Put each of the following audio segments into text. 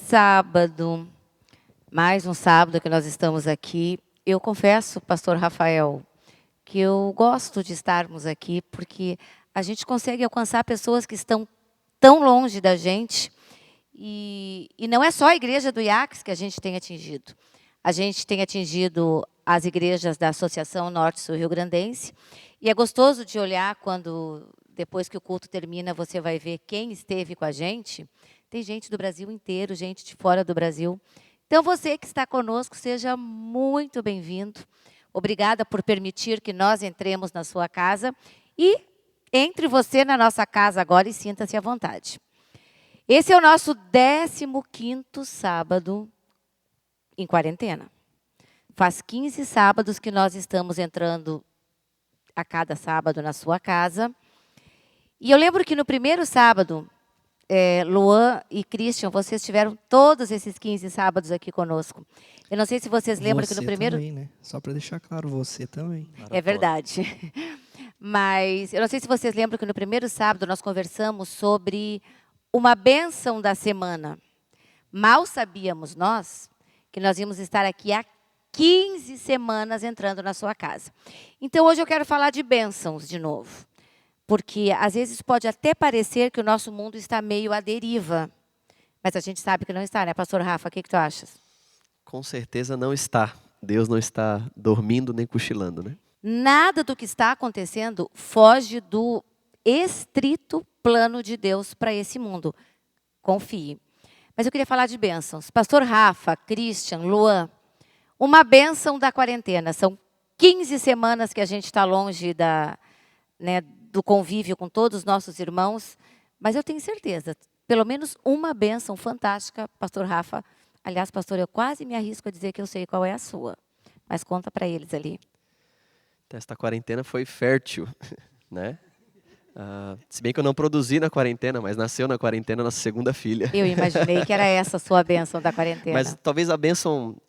sábado, mais um sábado que nós estamos aqui. Eu confesso, pastor Rafael, que eu gosto de estarmos aqui, porque a gente consegue alcançar pessoas que estão tão longe da gente, e não é só a igreja do IACS que a gente tem atingido. A gente tem atingido as igrejas da Associação Norte-Sul Rio Grandense, e é gostoso de olhar quando, depois que o culto termina, você vai ver quem esteve com a gente. Tem gente do Brasil inteiro, gente de fora do Brasil. Então, você que está conosco, seja muito bem-vindo. Obrigada por permitir que nós entremos na sua casa e entre você na nossa casa agora e sinta-se à vontade. Esse é o nosso 15º sábado em quarentena. Faz 15 sábados que nós estamos entrando a cada sábado na sua casa. E eu lembro que no primeiro sábado, Luan e Christian, vocês tiveram todos esses 15 sábados aqui conosco. Eu não sei se vocês lembram que no primeiro... Você também, né? Só para deixar claro, você também. É verdade. Mas eu não sei se vocês lembram que no primeiro sábado nós conversamos sobre uma bênção da semana. Mal sabíamos nós que nós íamos estar aqui há 15 semanas entrando na sua casa. Então, hoje eu quero falar de bênçãos de novo. Porque, às vezes, pode até parecer que o nosso mundo está meio à deriva. Mas a gente sabe que não está, né, pastor Rafa? O que tu achas? Com certeza não está. Deus não está dormindo nem cochilando, né? Nada do que está acontecendo foge do estrito plano de Deus para esse mundo. Confie. Mas eu queria falar de bênçãos. Pastor Rafa, Christian, Luan, uma bênção da quarentena. São 15 semanas que a gente está longe do convívio com todos os nossos irmãos, mas eu tenho certeza, pelo menos uma bênção fantástica, pastor Rafa. Aliás, pastor, eu quase me arrisco a dizer que eu sei qual é a sua, mas conta para eles ali. Esta quarentena foi fértil, né? Se bem que eu não produzi na quarentena, mas nasceu na quarentena nossa segunda filha. Eu imaginei que era essa a sua bênção da quarentena. Mas talvez a bênção,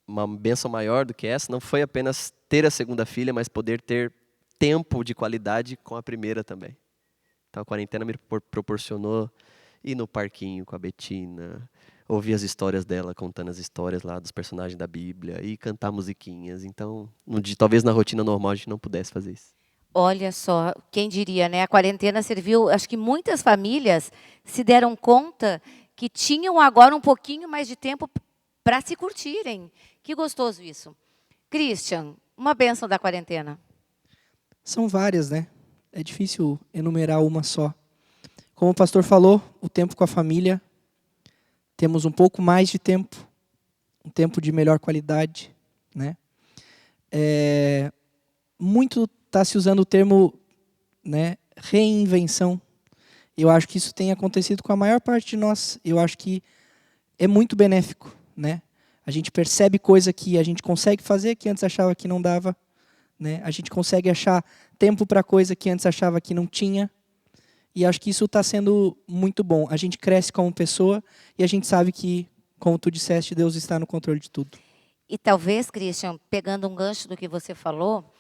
uma bênção maior do que essa, não foi apenas ter a segunda filha, mas poder ter tempo de qualidade com a primeira também. Então a quarentena me proporcionou ir no parquinho com a Betina, ouvir as histórias dela, contando as histórias lá dos personagens da Bíblia e cantar musiquinhas. Então, talvez na rotina normal a gente não pudesse fazer isso. Olha só, quem diria, né? A quarentena serviu, acho que muitas famílias se deram conta que tinham agora um pouquinho mais de tempo para se curtirem. Que gostoso isso. Christian, uma bênção da quarentena. São várias, né? É difícil enumerar uma só. Como o pastor falou, o tempo com a família. Temos um pouco mais de tempo. Um tempo de melhor qualidade, né? Muito está se usando o termo, né, reinvenção. Eu acho que isso tem acontecido com a maior parte de nós. Eu acho que é muito benéfico, né? A gente percebe coisa que a gente consegue fazer que antes achava que não dava, né? A gente consegue achar tempo para coisa que antes achava que não tinha. E acho que isso está sendo muito bom. A gente cresce como pessoa e a gente sabe que, como tu disseste, Deus está no controle de tudo. E talvez, Christian, pegando um gancho do que você falou,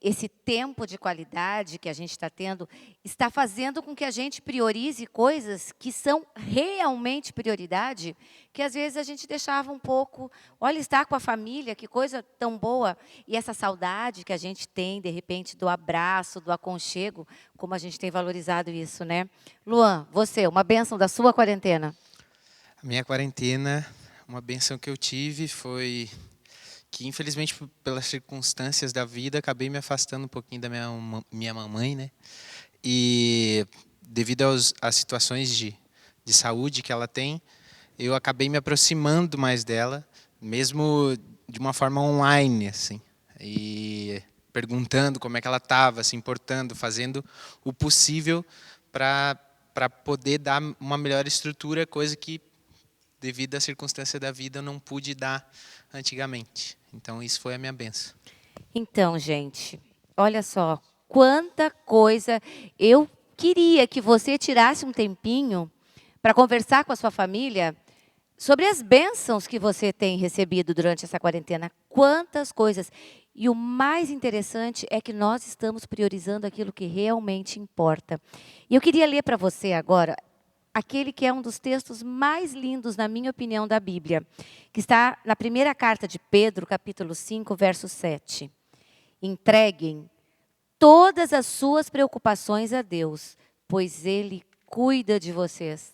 esse tempo de qualidade que a gente está tendo está fazendo com que a gente priorize coisas que são realmente prioridade, que às vezes a gente deixava um pouco. Olha, estar com a família, que coisa tão boa. E essa saudade que a gente tem, de repente, do abraço, do aconchego, como a gente tem valorizado isso, né? Luan, você, uma bênção da sua quarentena? A minha quarentena, uma bênção que eu tive foi que, infelizmente, pelas circunstâncias da vida, acabei me afastando um pouquinho da minha mamãe, né? E devido às situações de saúde que ela tem, eu acabei me aproximando mais dela, mesmo de uma forma online, assim, e perguntando como é que ela estava, se importando, fazendo o possível para poder dar uma melhor estrutura, coisa que, devido à circunstância da vida, eu não pude dar antigamente. Então, isso foi a minha bênção. Então, gente, olha só, quanta coisa. Eu queria que você tirasse um tempinho para conversar com a sua família sobre as bênçãos que você tem recebido durante essa quarentena. Quantas coisas. E o mais interessante é que nós estamos priorizando aquilo que realmente importa. E eu queria ler para você agora aquele que é um dos textos mais lindos, na minha opinião, da Bíblia, que está na primeira carta de Pedro, capítulo 5, verso 7. Entreguem todas as suas preocupações a Deus, pois Ele cuida de vocês.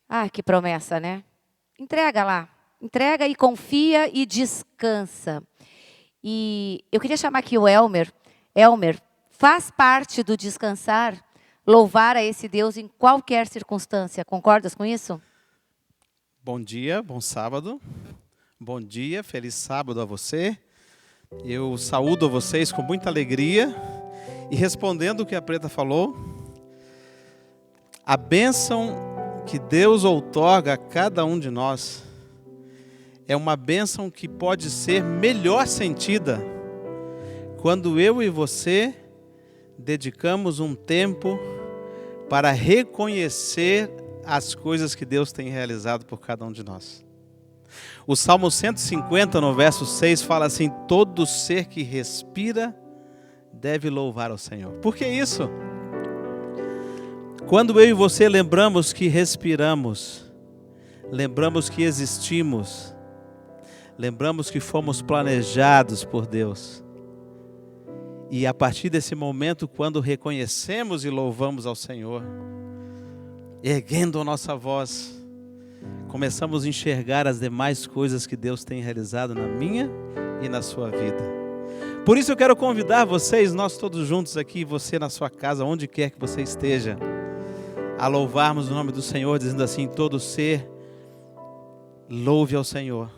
Ah, que promessa, né? Entrega lá. Entrega e confia e descansa. E eu queria chamar aqui o Elmer. Elmer, faz parte do descansar, louvar a esse Deus em qualquer circunstância. Concordas com isso? Bom dia, bom sábado. Bom dia, feliz sábado a você. Eu saúdo a vocês com muita alegria. E respondendo o que a Preta falou, a bênção que Deus outorga a cada um de nós é uma bênção que pode ser melhor sentida quando eu e você dedicamos um tempo para reconhecer as coisas que Deus tem realizado por cada um de nós. O Salmo 150, no verso 6, fala assim: todo ser que respira deve louvar ao Senhor. Por que isso? Quando eu e você lembramos que respiramos, lembramos que existimos, lembramos que fomos planejados por Deus, e a partir desse momento, quando reconhecemos e louvamos ao Senhor, erguendo a nossa voz, começamos a enxergar as demais coisas que Deus tem realizado na minha e na sua vida. Por isso eu quero convidar vocês, nós todos juntos aqui, você na sua casa, onde quer que você esteja, a louvarmos o nome do Senhor, dizendo assim: todo ser louve ao Senhor.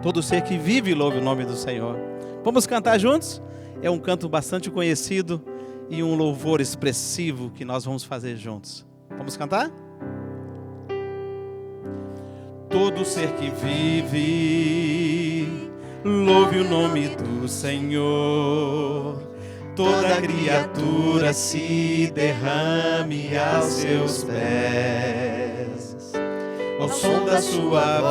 Todo ser que vive louve o nome do Senhor. Vamos cantar juntos? É um canto bastante conhecido e um louvor expressivo que nós vamos fazer juntos. Vamos cantar? Todo ser que vive louve o nome do Senhor. Toda criatura se derrame aos seus pés. Ao som da sua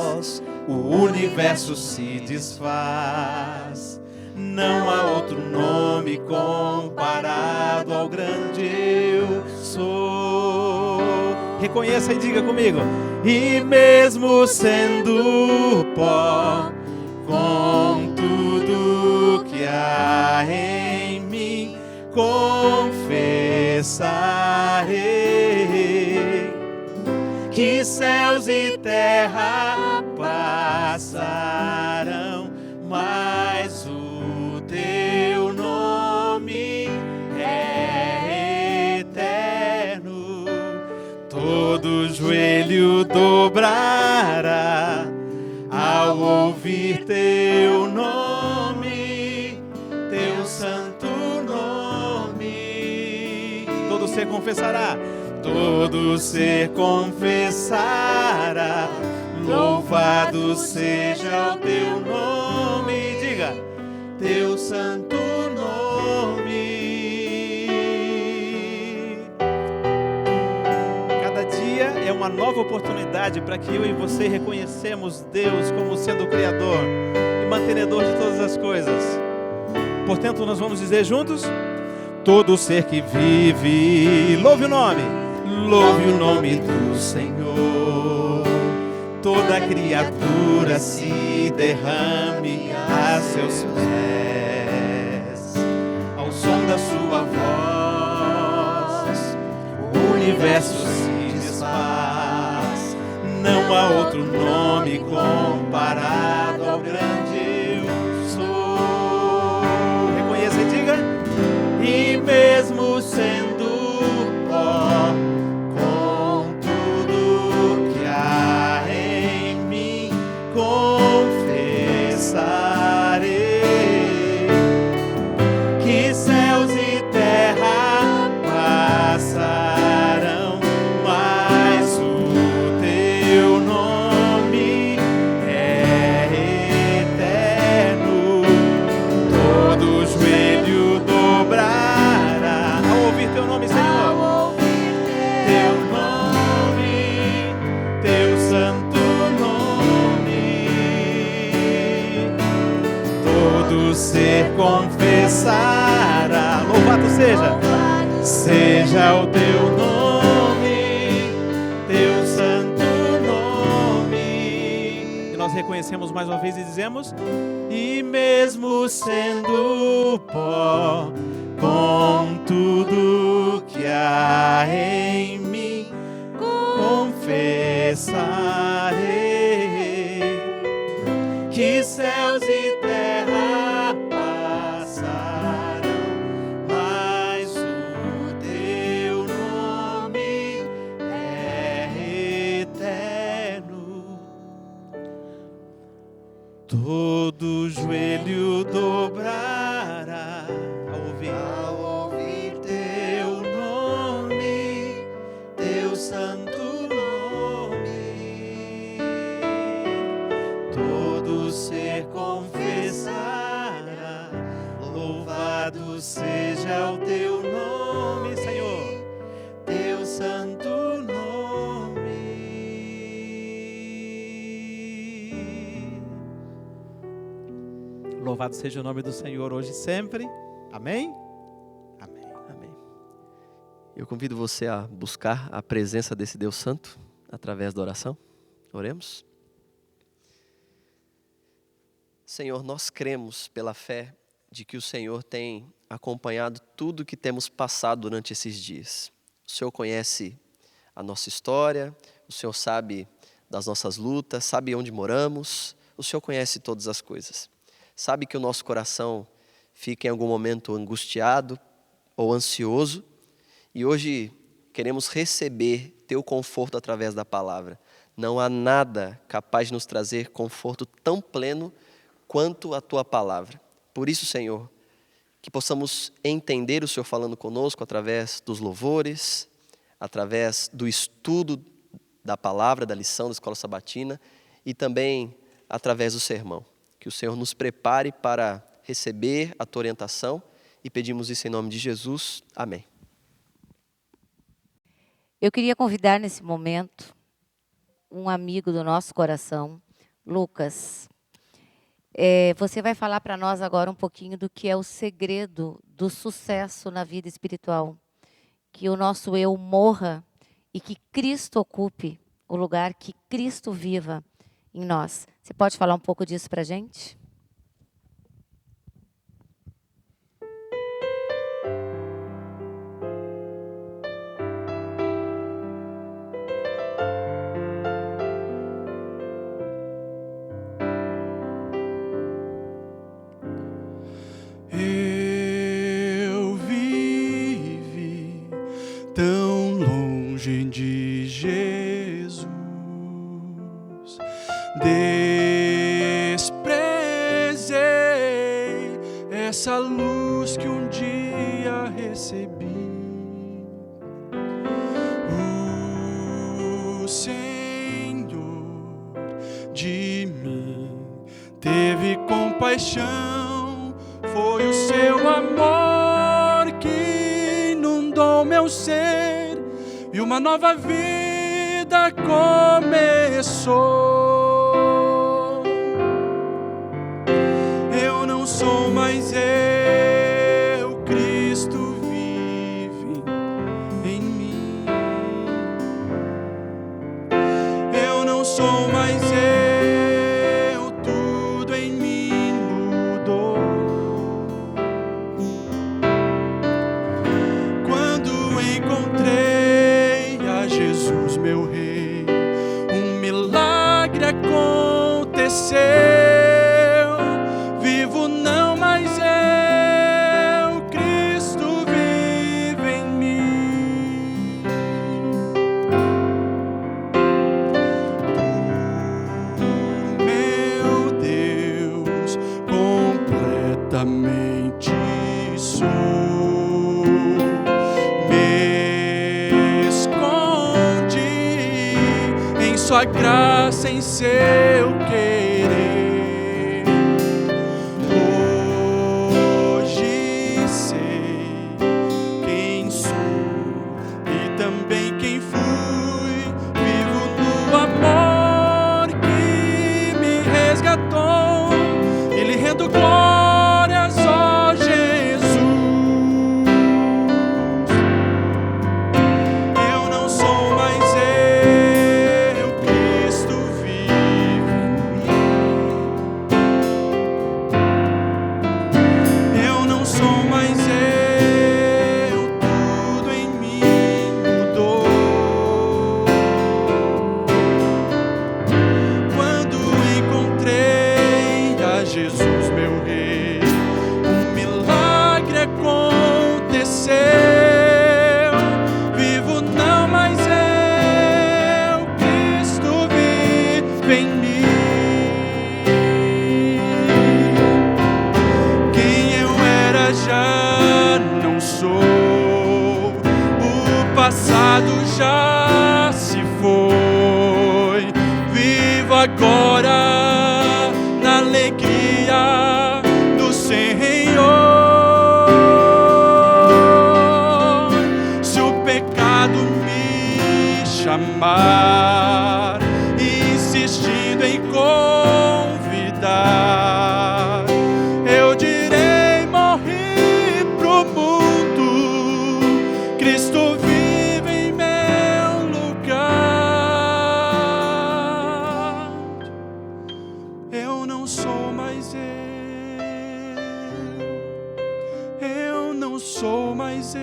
voz, o universo se desfaz. Não há outro nome comparado ao grande eu sou. Reconheça e diga comigo: e mesmo sendo pó, com tudo que há em mim, confessarei que céus e terra passarão, mas o teu nome é eterno. Todo joelho dobrará ao ouvir teu nome, teu santo nome. Todo ser confessará, todo ser confessará. Louvado seja o teu nome, diga, teu santo nome. Cada dia é uma nova oportunidade para que eu e você reconhecemos Deus como sendo o Criador e mantenedor de todas as coisas. Portanto, nós vamos dizer juntos: todo ser que vive, louve o nome do Senhor. Toda criatura se derrame a seus pés. Ao som da sua voz, o universo se desfaz. Não há outro nome comparado ao grande eu sou. Reconheça e diga: e mesmo sendo pó, com tudo que há em mim, confessarei que céus e terra passarão, mas o teu nome é eterno. Todo joelho dobrará ao ouvir teu nome, Senhor. Teu nome, teu santo nome. Todo ser confessará. Louvado seja o teu nome. reconhecemos mais uma vez e dizemos: e mesmo sendo pó, com tudo que há em mim, confessarei que céus e terra passarão, mas o teu nome é eterno. Todo joelho dobrará ao ouvir teu nome, teu santo nome. Todo ser confessará, louvado seja o teu nome, Senhor, teu santo nome. Louvado seja o nome do Senhor hoje e sempre. Amém? Amém. Amém. Eu convido você a buscar a presença desse Deus Santo através da oração. Oremos. Senhor, nós cremos pela fé de que o Senhor tem acompanhado tudo que temos passado durante esses dias. O Senhor conhece a nossa história, o Senhor sabe das nossas lutas, sabe onde moramos, o Senhor conhece todas as coisas. Sabe que o nosso coração fica em algum momento angustiado ou ansioso, e hoje queremos receber teu conforto através da palavra. Não há nada capaz de nos trazer conforto tão pleno quanto a tua palavra. Por isso, Senhor, que possamos entender o Senhor falando conosco através dos louvores, através do estudo da palavra, da lição da escola sabatina e também através do sermão. Que o Senhor nos prepare para receber a tua orientação e pedimos isso em nome de Jesus. Amém. Eu queria convidar nesse momento um amigo do nosso coração, Lucas. Você vai falar para nós agora um pouquinho do que é o segredo do sucesso na vida espiritual. Que o nosso eu morra e que Cristo ocupe o lugar, que Cristo viva em nós. Você pode falar um pouco disso para a gente? Eu vivi tão longe de Jesus, desprezei essa luz que um dia recebi. O Senhor de mim teve compaixão, foi o seu amor que inundou meu ser e uma nova vida começou. Eu não sou mais eu, Cristo vive em mim. Eu não sou mais eu, tudo em mim mudou. Quando encontrei a Jesus, meu Rei, um milagre aconteceu. Vivo não mais eu, Cristo vive em mim. Tu, meu Deus, completamente sou. Me escondi em sua graça, em seu querer. Hoje sei quem sou e também quem fui. Vivo no amor que me resgatou e lhe rendo glórias, ó Jesus. Eu não sou mais eu, Cristo vive em mim. Jesus, meu Rei. Um milagre aconteceu. Vivo não mais eu, Cristo vive em mim. Quem eu era já não sou. O passado já se foi. Vivo agora na alegria do Senhor. Se o pecado me chamar, insistindo em convidar, eu direi: morri pro mundo, Cristo vive em meu lugar. Eu não sou mais eu não sou mais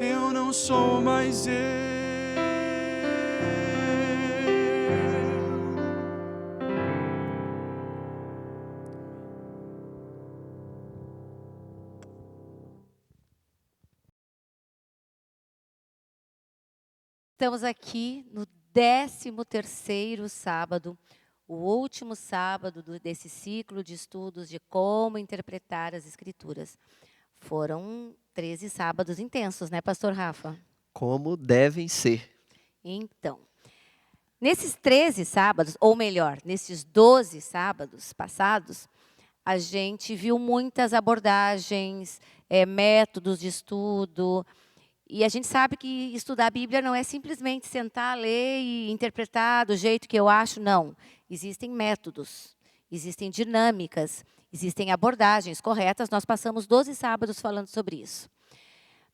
eu não sou mais eu. Estamos aqui no 13º sábado, o último sábado desse ciclo de estudos de como interpretar as Escrituras. Foram 13 sábados intensos, né, Pastor Rafa? Como devem ser. Então, nesses 13 sábados, ou melhor, nesses 12 sábados passados, a gente viu muitas abordagens, métodos de estudo. E a gente sabe que estudar a Bíblia não é simplesmente sentar, ler e interpretar do jeito que eu acho, não. Existem métodos, existem dinâmicas, existem abordagens corretas. Nós passamos 12 sábados falando sobre isso.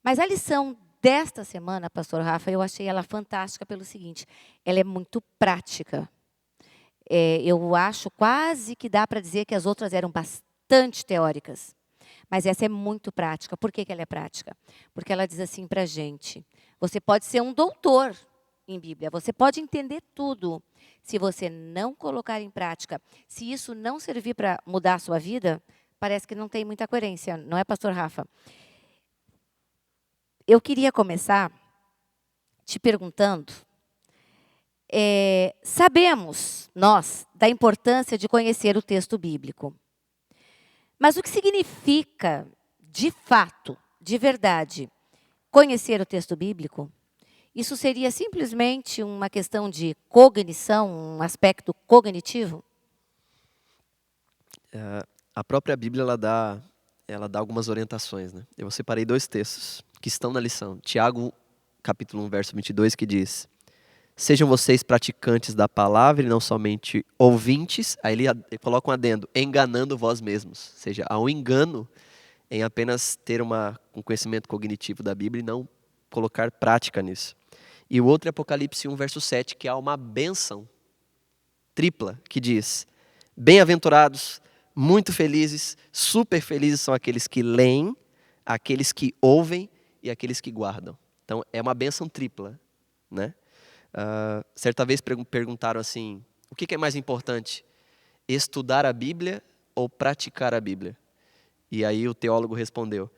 Mas a lição desta semana, Pastor Rafa, eu achei ela fantástica pelo seguinte: ela é muito prática. Eu acho quase que dá para dizer que as outras eram bastante teóricas. Mas essa é muito prática. Por que ela é prática? Porque ela diz assim para a gente: você pode ser um doutor em Bíblia, você pode entender tudo. Se você não colocar em prática, se isso não servir para mudar a sua vida, parece que não tem muita coerência, não é, Pastor Rafa? Eu queria começar te perguntando, sabemos, nós, da importância de conhecer o texto bíblico. Mas o que significa, de fato, de verdade, conhecer o texto bíblico? Isso seria simplesmente uma questão de cognição, um aspecto cognitivo? A própria Bíblia ela dá algumas orientações, né? Eu separei 2 textos que estão na lição. Tiago, capítulo 1, verso 22, que diz: sejam vocês praticantes da palavra e não somente ouvintes. Aí ele coloca um adendo: enganando vós mesmos. Ou seja, há um engano em apenas ter um conhecimento cognitivo da Bíblia e não colocar prática nisso. E o outro é Apocalipse 1, verso 7, que há uma bênção tripla, que diz: bem-aventurados, muito felizes, super felizes são aqueles que leem, aqueles que ouvem e aqueles que guardam. Então, é uma bênção tripla, né? Certa vez perguntaram assim: o que é mais importante, estudar a Bíblia ou praticar a Bíblia? E aí o teólogo respondeu: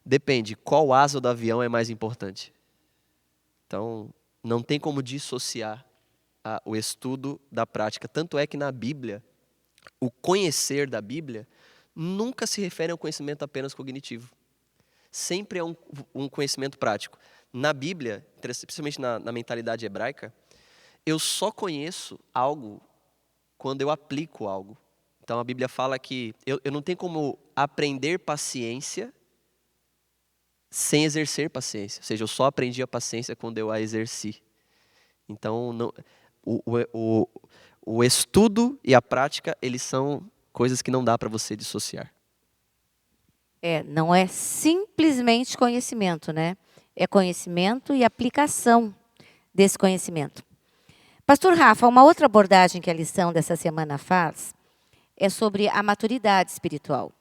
depende, qual asa do avião é mais importante? Então, não tem como dissociar o estudo da prática. Tanto é que na Bíblia, o conhecer da Bíblia nunca se refere a um conhecimento apenas cognitivo. Sempre é um conhecimento prático. Na Bíblia, principalmente na mentalidade hebraica, eu só conheço algo quando eu aplico algo. Então a Bíblia fala que eu não tenho como aprender paciência sem exercer paciência. Ou seja, eu só aprendi a paciência quando eu a exerci. Então o estudo e a prática, eles são coisas que não dá para você dissociar. Não é simplesmente conhecimento, né? É conhecimento e aplicação desse conhecimento. Pastor Rafa, uma outra abordagem que a lição dessa semana faz é sobre a maturidade espiritual.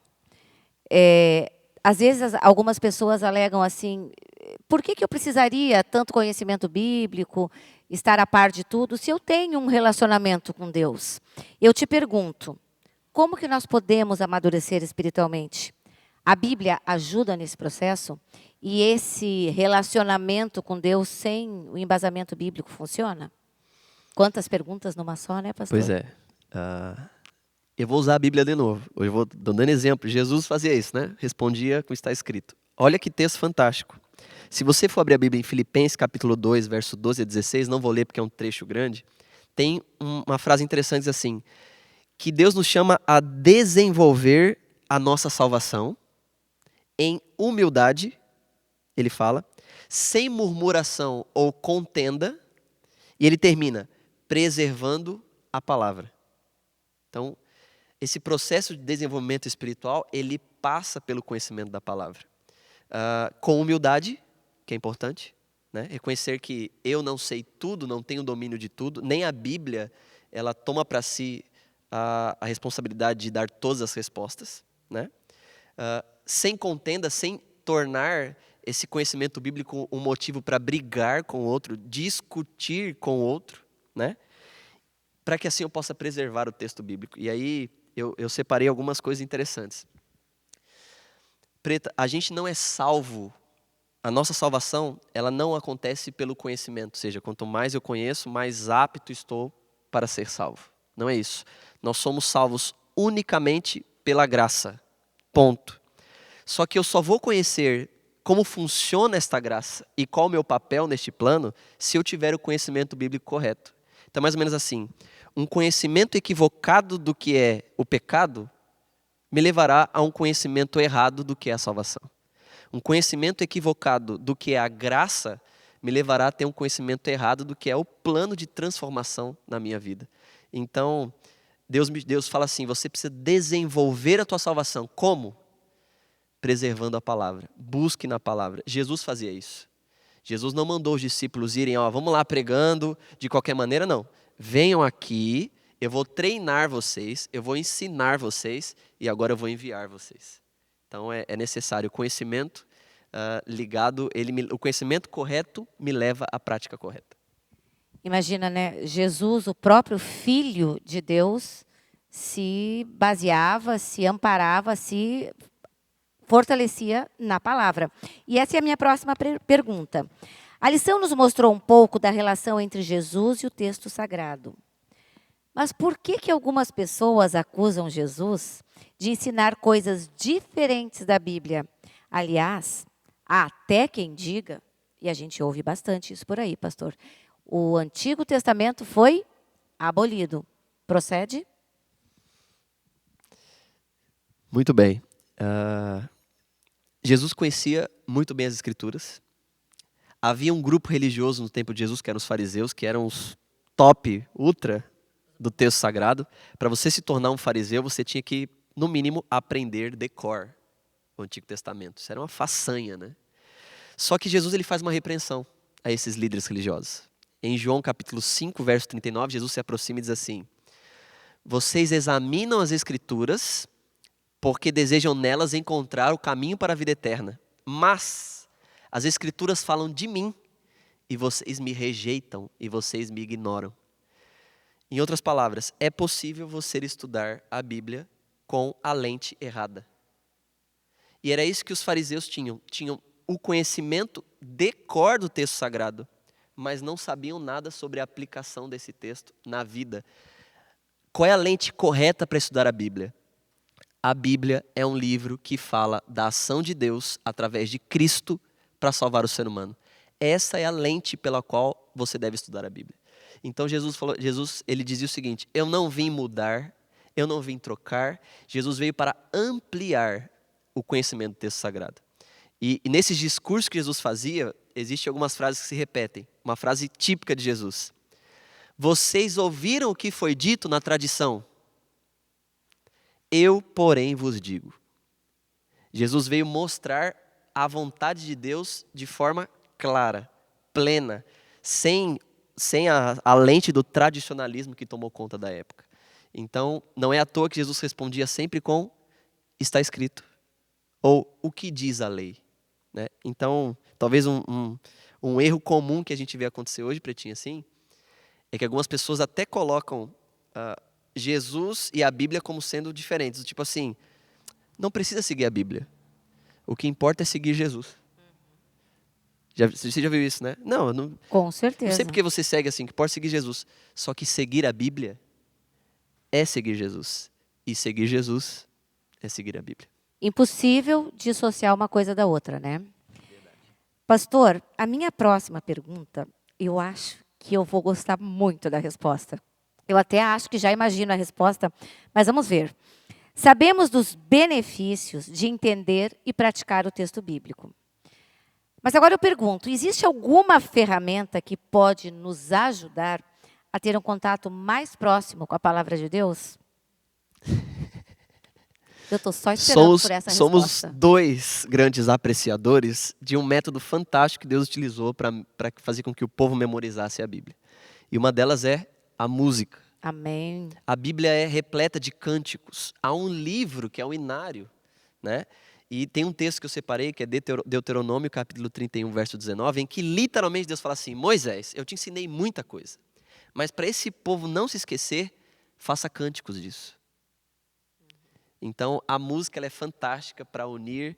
Às vezes, algumas pessoas alegam assim: por que eu precisaria tanto conhecimento bíblico? estar a par de tudo, se eu tenho um relacionamento com Deus? Eu te pergunto, como que nós podemos amadurecer espiritualmente? A Bíblia ajuda nesse processo? E esse relacionamento com Deus sem o embasamento bíblico funciona? Quantas perguntas numa só, né, pastor? Pois é. Eu vou usar a Bíblia de novo. Hoje eu vou dando exemplo. Jesus fazia isso, né? Respondia como está escrito. Olha que texto fantástico. Se você for abrir a Bíblia em Filipenses capítulo 2, verso 12 a 16, não vou ler porque é um trecho grande, tem uma frase interessante, diz assim, que Deus nos chama a desenvolver a nossa salvação em humildade, ele fala, sem murmuração ou contenda, e ele termina, preservando a palavra. Então, esse processo de desenvolvimento espiritual, ele passa pelo conhecimento da palavra. Com humildade, que é importante, né? Reconhecer que eu não sei tudo, não tenho domínio de tudo, nem a Bíblia, ela toma para si a responsabilidade de dar todas as respostas, né? Sem contenda, sem tornar esse conhecimento bíblico um motivo para brigar com o outro, discutir com o outro, né? Para que assim eu possa preservar o texto bíblico. E aí eu separei algumas coisas interessantes. Preta, a gente não é salvo, a nossa salvação, ela não acontece pelo conhecimento, ou seja, quanto mais eu conheço, mais apto estou para ser salvo. Não é isso. Nós somos salvos unicamente pela graça. Ponto. Só que eu só vou conhecer como funciona esta graça e qual o meu papel neste plano se eu tiver o conhecimento bíblico correto. Então, mais ou menos assim, um conhecimento equivocado do que é o pecado me levará a um conhecimento errado do que é a salvação. Um conhecimento equivocado do que é a graça me levará a ter um conhecimento errado do que é o plano de transformação na minha vida. Então, Deus fala assim, você precisa desenvolver a tua salvação. Como? Preservando a palavra. Busque na palavra. Jesus fazia isso. Jesus não mandou os discípulos irem, vamos lá pregando de qualquer maneira, não. Venham aqui, eu vou treinar vocês, eu vou ensinar vocês e agora eu vou enviar vocês. Então é necessário o conhecimento ligado, o conhecimento correto me leva à prática correta. Imagina, né? Jesus, o próprio Filho de Deus, se baseava, se amparava, se fortalecia na palavra. E essa é a minha próxima pergunta. A lição nos mostrou um pouco da relação entre Jesus e o texto sagrado. Mas por que algumas pessoas acusam Jesus de ensinar coisas diferentes da Bíblia? Aliás, há até quem diga, e a gente ouve bastante isso por aí, pastor, o Antigo Testamento foi abolido. Procede? Muito bem. Jesus conhecia muito bem as Escrituras. Havia um grupo religioso no tempo de Jesus, que eram os fariseus, que eram os top, ultra do texto sagrado. Para você se tornar um fariseu, você tinha que, no mínimo, aprender de cor o Antigo Testamento. Isso era uma façanha, né? Só que Jesus ele faz uma repreensão a esses líderes religiosos. Em João capítulo 5, verso 39, Jesus se aproxima e diz assim, vocês examinam as Escrituras porque desejam nelas encontrar o caminho para a vida eterna. Mas as Escrituras falam de mim e vocês me rejeitam e vocês me ignoram. Em outras palavras, é possível você estudar a Bíblia com a lente errada. E era isso que os fariseus tinham. Tinham o conhecimento de cor do texto sagrado, mas não sabiam nada sobre a aplicação desse texto na vida. Qual é a lente correta para estudar a Bíblia? A Bíblia é um livro que fala da ação de Deus através de Cristo para salvar o ser humano. Essa é a lente pela qual você deve estudar a Bíblia. Então Jesus ele dizia o seguinte, eu não vim mudar, eu não vim trocar, Jesus veio para ampliar o conhecimento do texto sagrado. E nesses discursos que Jesus fazia, existem algumas frases que se repetem. Uma frase típica de Jesus. Vocês ouviram o que foi dito na tradição? Eu, porém, vos digo. Jesus veio mostrar a vontade de Deus de forma clara, plena, sem a lente do tradicionalismo que tomou conta da época. Então, não é à toa que Jesus respondia sempre com está escrito, ou o que diz a lei. Né? Então, talvez um erro comum que a gente vê acontecer hoje, Pretinho, assim, é que algumas pessoas até colocam Jesus e a Bíblia como sendo diferentes. Tipo assim, não precisa seguir a Bíblia. O que importa é seguir Jesus. Você já viu isso, né? Não, eu não Com não certeza. sei porque você segue assim, que pode seguir Jesus. Só que seguir a Bíblia é seguir Jesus. E seguir Jesus é seguir a Bíblia. Impossível dissociar uma coisa da outra, né? Pastor, a minha próxima pergunta, eu acho que eu vou gostar muito da resposta. Eu até acho que já imagino a resposta, mas vamos ver. Sabemos dos benefícios de entender e praticar o texto bíblico. Mas agora eu pergunto, existe alguma ferramenta que pode nos ajudar a ter um contato mais próximo com a palavra de Deus? Eu estou só esperando por essa Somos resposta. dois grandes apreciadores de um método fantástico que Deus utilizou para fazer com que o povo memorizasse a Bíblia. E uma delas é a música. Amém. A Bíblia é repleta de cânticos. Há um livro que é o Inário, né? E tem um texto que eu separei, que é Deuteronômio, capítulo 31, verso 19, em que literalmente Deus fala assim: Moisés, eu te ensinei muita coisa, mas para esse povo não se esquecer, faça cânticos disso. Então, a música ela é fantástica para unir,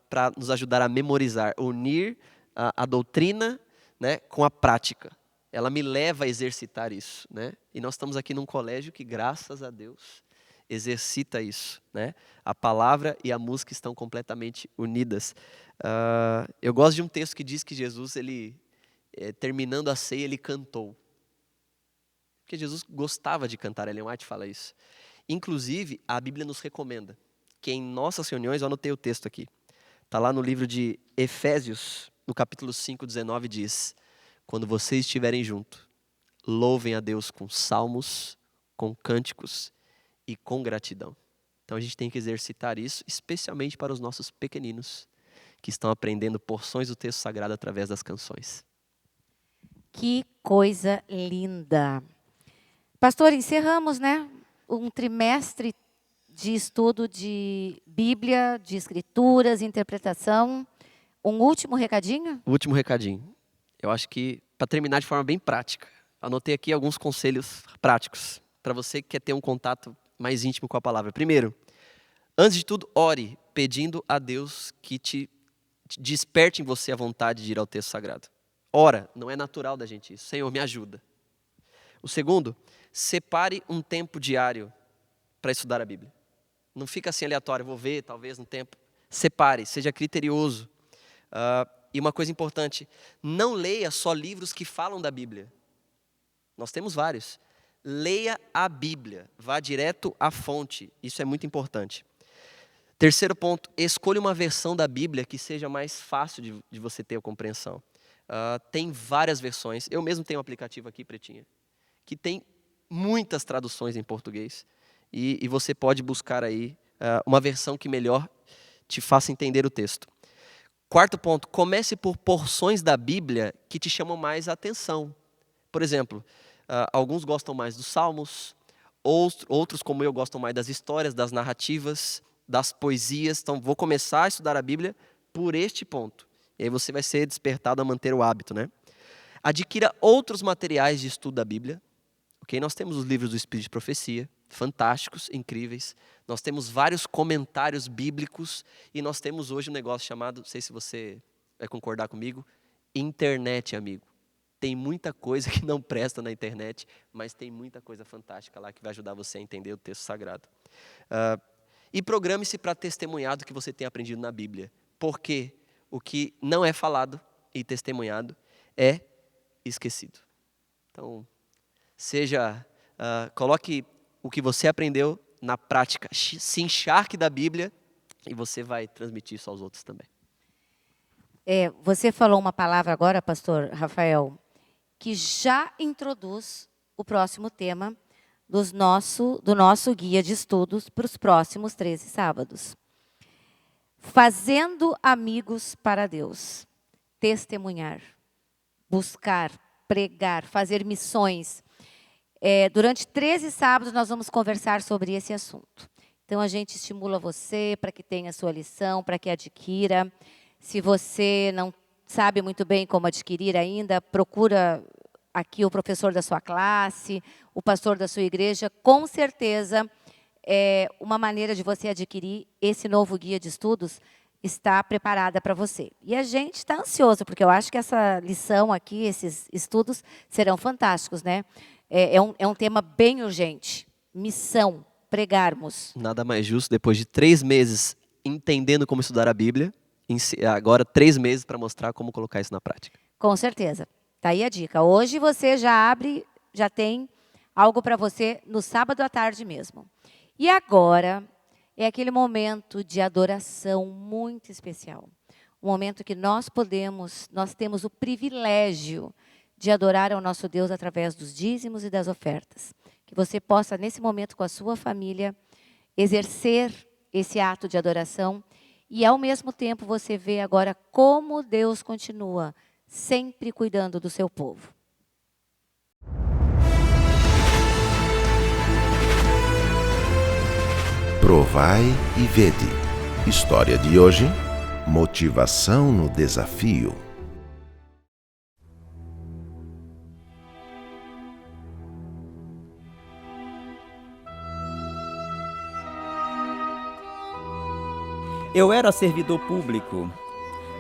para nos ajudar a memorizar, unir a doutrina, né, com a prática. Ela me leva a exercitar isso, né? E nós estamos aqui num colégio que, graças a Deus, exercita isso, né? A palavra e a música estão completamente unidas. Eu gosto de um texto que diz que Jesus, terminando a ceia, ele cantou. Porque Jesus gostava de cantar, Ellen White fala isso. Inclusive, a Bíblia nos recomenda que em nossas reuniões, eu anotei o texto aqui, está lá no livro de Efésios, no capítulo 5, 19, diz: quando vocês estiverem juntos, louvem a Deus com salmos, com cânticos e com gratidão. Então a gente tem que exercitar isso, especialmente para os nossos pequeninos, que estão aprendendo porções do texto sagrado através das canções. Que coisa linda. Pastor, encerramos, né? Um trimestre de estudo de Bíblia, de escrituras, interpretação. Um último recadinho? O último recadinho. Eu acho que, para terminar de forma bem prática, anotei aqui alguns conselhos práticos para você que quer ter um contato mais íntimo com a palavra. Primeiro, antes de tudo, ore pedindo a Deus que te desperte em você a vontade de ir ao texto sagrado. Ora, não é natural da gente isso. Senhor, me ajuda. O segundo, separe um tempo diário para estudar a Bíblia. Não fica assim aleatório, vou ver talvez um tempo. Separe, seja criterioso. E uma coisa importante, não leia só livros que falam da Bíblia. Nós temos vários. Leia a Bíblia, vá direto à fonte. Isso é muito importante. Terceiro ponto, escolha uma versão da Bíblia que seja mais fácil de você ter a compreensão. Tem várias versões. Eu mesmo tenho um aplicativo aqui, Pretinha, que tem muitas traduções em português. E você pode buscar aí uma versão que melhor te faça entender o texto. Quarto ponto, comece por porções da Bíblia que te chamam mais a atenção. Por exemplo, alguns gostam mais dos salmos, outros, como eu, gostam mais das histórias, das narrativas, das poesias. Então, vou começar a estudar a Bíblia por este ponto. E aí você vai ser despertado a manter o hábito, né? Adquira outros materiais de estudo da Bíblia. Okay? Nós temos os livros do Espírito de Profecia, fantásticos, incríveis. Nós temos vários comentários bíblicos e nós temos hoje um negócio chamado, não sei se você vai concordar comigo, internet, amigo. Tem muita coisa que não presta na internet, mas tem muita coisa fantástica lá que vai ajudar você a entender o texto sagrado. E programe-se para testemunhar do que você tem aprendido na Bíblia, porque o que não é falado e testemunhado é esquecido. Então, coloque o que você aprendeu na prática, se encharque da Bíblia e você vai transmitir isso aos outros também. Você falou uma palavra agora, pastor Rafael, que já introduz o próximo tema do nosso guia de estudos para os próximos 13 sábados. Fazendo amigos para Deus. Testemunhar, buscar, pregar, fazer missões. Durante 13 sábados nós vamos conversar sobre esse assunto. Então a gente estimula você para que tenha a sua lição, para que adquira. Se você não sabe muito bem como adquirir ainda, procura aqui o professor da sua classe, o pastor da sua igreja, com certeza uma maneira de você adquirir esse novo guia de estudos está preparada para você. E a gente está ansioso, porque eu acho que essa lição aqui, esses estudos, serão fantásticos, né? É um tema bem urgente. Missão, pregarmos. Nada mais justo, depois de 3 meses entendendo como estudar a Bíblia, agora 3 meses para mostrar como colocar isso na prática. Com certeza. Está aí a dica. Hoje você já abre, já tem algo para você no sábado à tarde mesmo. E agora é aquele momento de adoração muito especial. Um momento que nós temos o privilégio de adorar ao nosso Deus através dos dízimos e das ofertas. Que você possa, nesse momento, com a sua família, exercer esse ato de adoração e, ao mesmo tempo, você vê agora como Deus continua sempre cuidando do seu povo. Provai e vede. História de hoje: motivação no desafio. Eu era servidor público,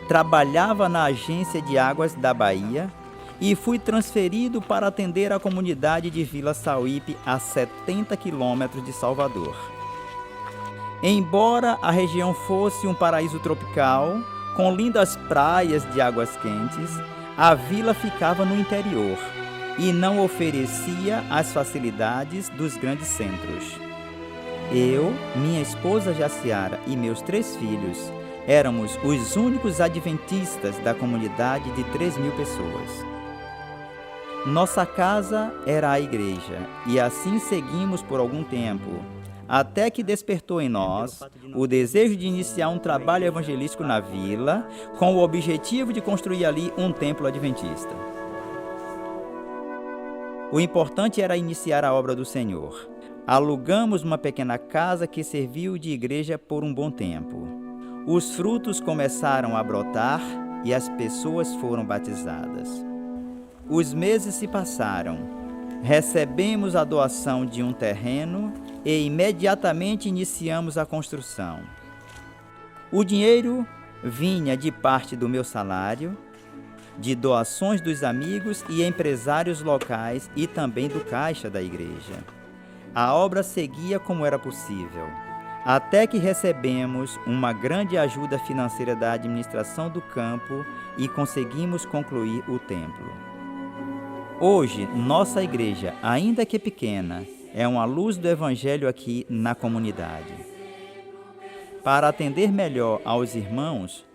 trabalhava na Agência de Águas da Bahia e fui transferido para atender a comunidade de Vila Sauípe, a 70 quilômetros de Salvador. Embora a região fosse um paraíso tropical, com lindas praias de águas quentes, a vila ficava no interior e não oferecia as facilidades dos grandes centros. Eu, minha esposa Jaciara e meus 3 filhos éramos os únicos adventistas da comunidade de 3.000 pessoas. Nossa casa era a igreja e assim seguimos por algum tempo, até que despertou em nós o desejo de iniciar um trabalho evangelístico na vila, com o objetivo de construir ali um templo adventista. O importante era iniciar a obra do Senhor. Alugamos uma pequena casa que serviu de igreja por um bom tempo. Os frutos começaram a brotar e as pessoas foram batizadas. Os meses se passaram. Recebemos a doação de um terreno e imediatamente iniciamos a construção. O dinheiro vinha de parte do meu salário, de doações dos amigos e empresários locais e também do caixa da igreja. A obra seguia como era possível, até que recebemos uma grande ajuda financeira da administração do campo e conseguimos concluir o templo. Hoje, nossa igreja, ainda que pequena, é uma luz do Evangelho aqui na comunidade. Para atender melhor aos irmãos,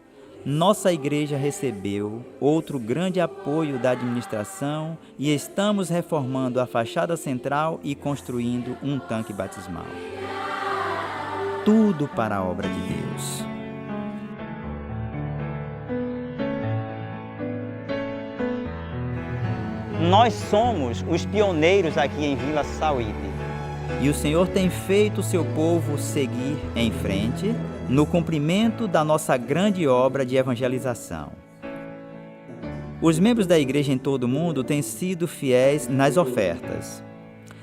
nossa igreja recebeu outro grande apoio da administração e estamos reformando a fachada central e construindo um tanque batismal. Tudo para a obra de Deus. Nós somos os pioneiros aqui em Vila Sauípe. E o Senhor tem feito o seu povo seguir em frente no cumprimento da nossa grande obra de evangelização. Os membros da igreja em todo o mundo têm sido fiéis nas ofertas.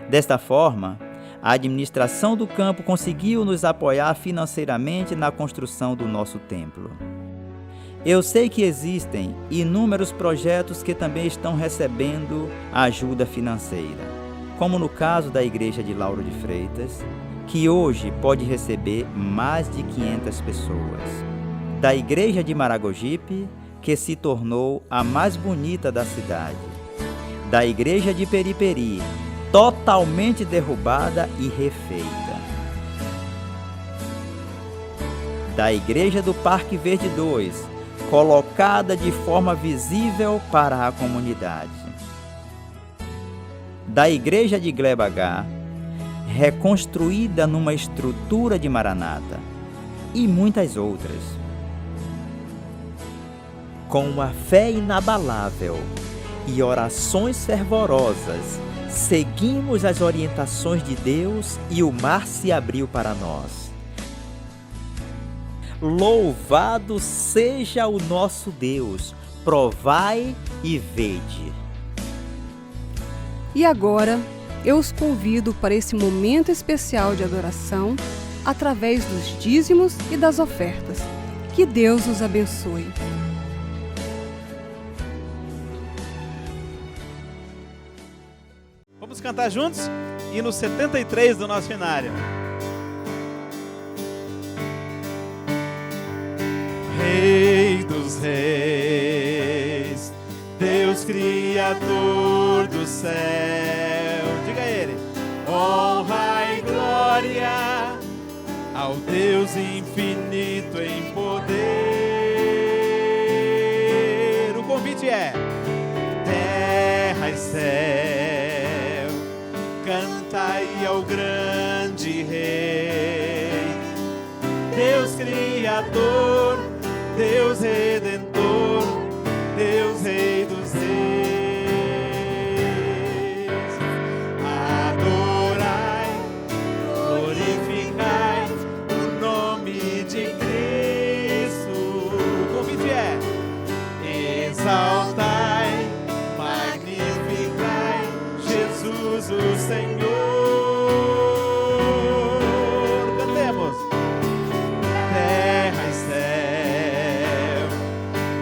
Desta forma, a administração do campo conseguiu nos apoiar financeiramente na construção do nosso templo. Eu sei que existem inúmeros projetos que também estão recebendo ajuda financeira, como no caso da igreja de Lauro de Freitas, que hoje pode receber mais de 500 pessoas. Da igreja de Maragogipe, que se tornou a mais bonita da cidade. Da igreja de Periperi, totalmente derrubada e refeita. Da igreja do Parque Verde 2, colocada de forma visível para a comunidade. Da igreja de Gleba H, reconstruída numa estrutura de Maranata, e muitas outras. Com uma fé inabalável e orações fervorosas, seguimos as orientações de Deus e o mar se abriu para nós. Louvado seja o nosso Deus, provai e vede. E agora, eu os convido para esse momento especial de adoração através dos dízimos e das ofertas. Que Deus os abençoe. Vamos cantar juntos? Hino 73 do nosso hinário. Rei dos reis, Deus criador do céu, diga a ele: honra e glória ao Deus infinito em poder. O convite é: terra e céu, cantai ao grande Rei, Deus Criador, Deus Redentor, Deus Rei dos Reis. Adorai, glorificai o nome de Cristo. O convite é: exaltai, magnificai Jesus o Senhor. Cantemos. Terra e céu,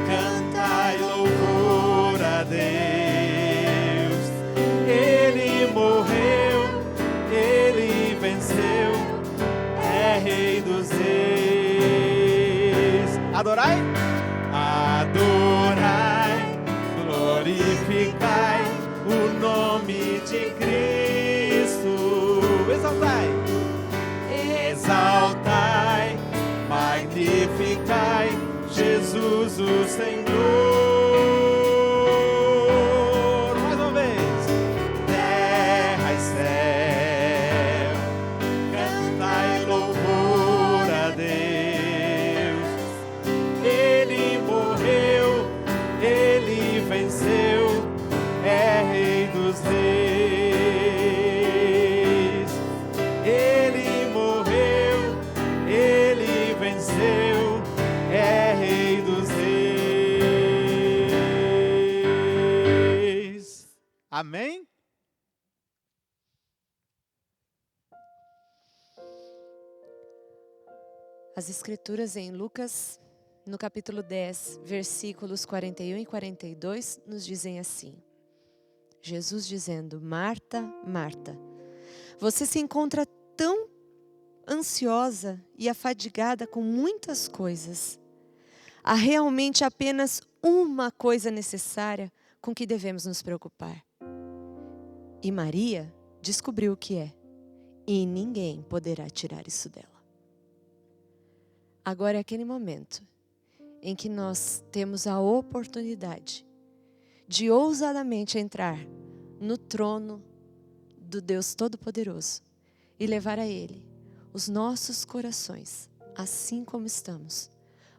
cantai louvor a Deus. Ele morreu, ele venceu, é Rei dos reis. Adorai, adorai, glorificai o nome de Cristo. Exaltai, exaltai, magnificai Jesus o Senhor. Mais uma vez. Terra e céu, cantai louvor a Deus. Ele morreu, ele venceu, é Rei dos reis. Ele morreu, ele venceu, é Rei dos reis. Amém? As escrituras em Lucas, no capítulo 10, versículos 41 e 42, nos dizem assim: Jesus dizendo: Marta, Marta, você se encontra tão ansiosa e afadigada com muitas coisas. Há realmente apenas uma coisa necessária com que devemos nos preocupar. E Maria descobriu o que é, e ninguém poderá tirar isso dela. Agora é aquele momento em que nós temos a oportunidade de ousadamente entrar no trono do Deus Todo-Poderoso e levar a Ele os nossos corações, assim como estamos,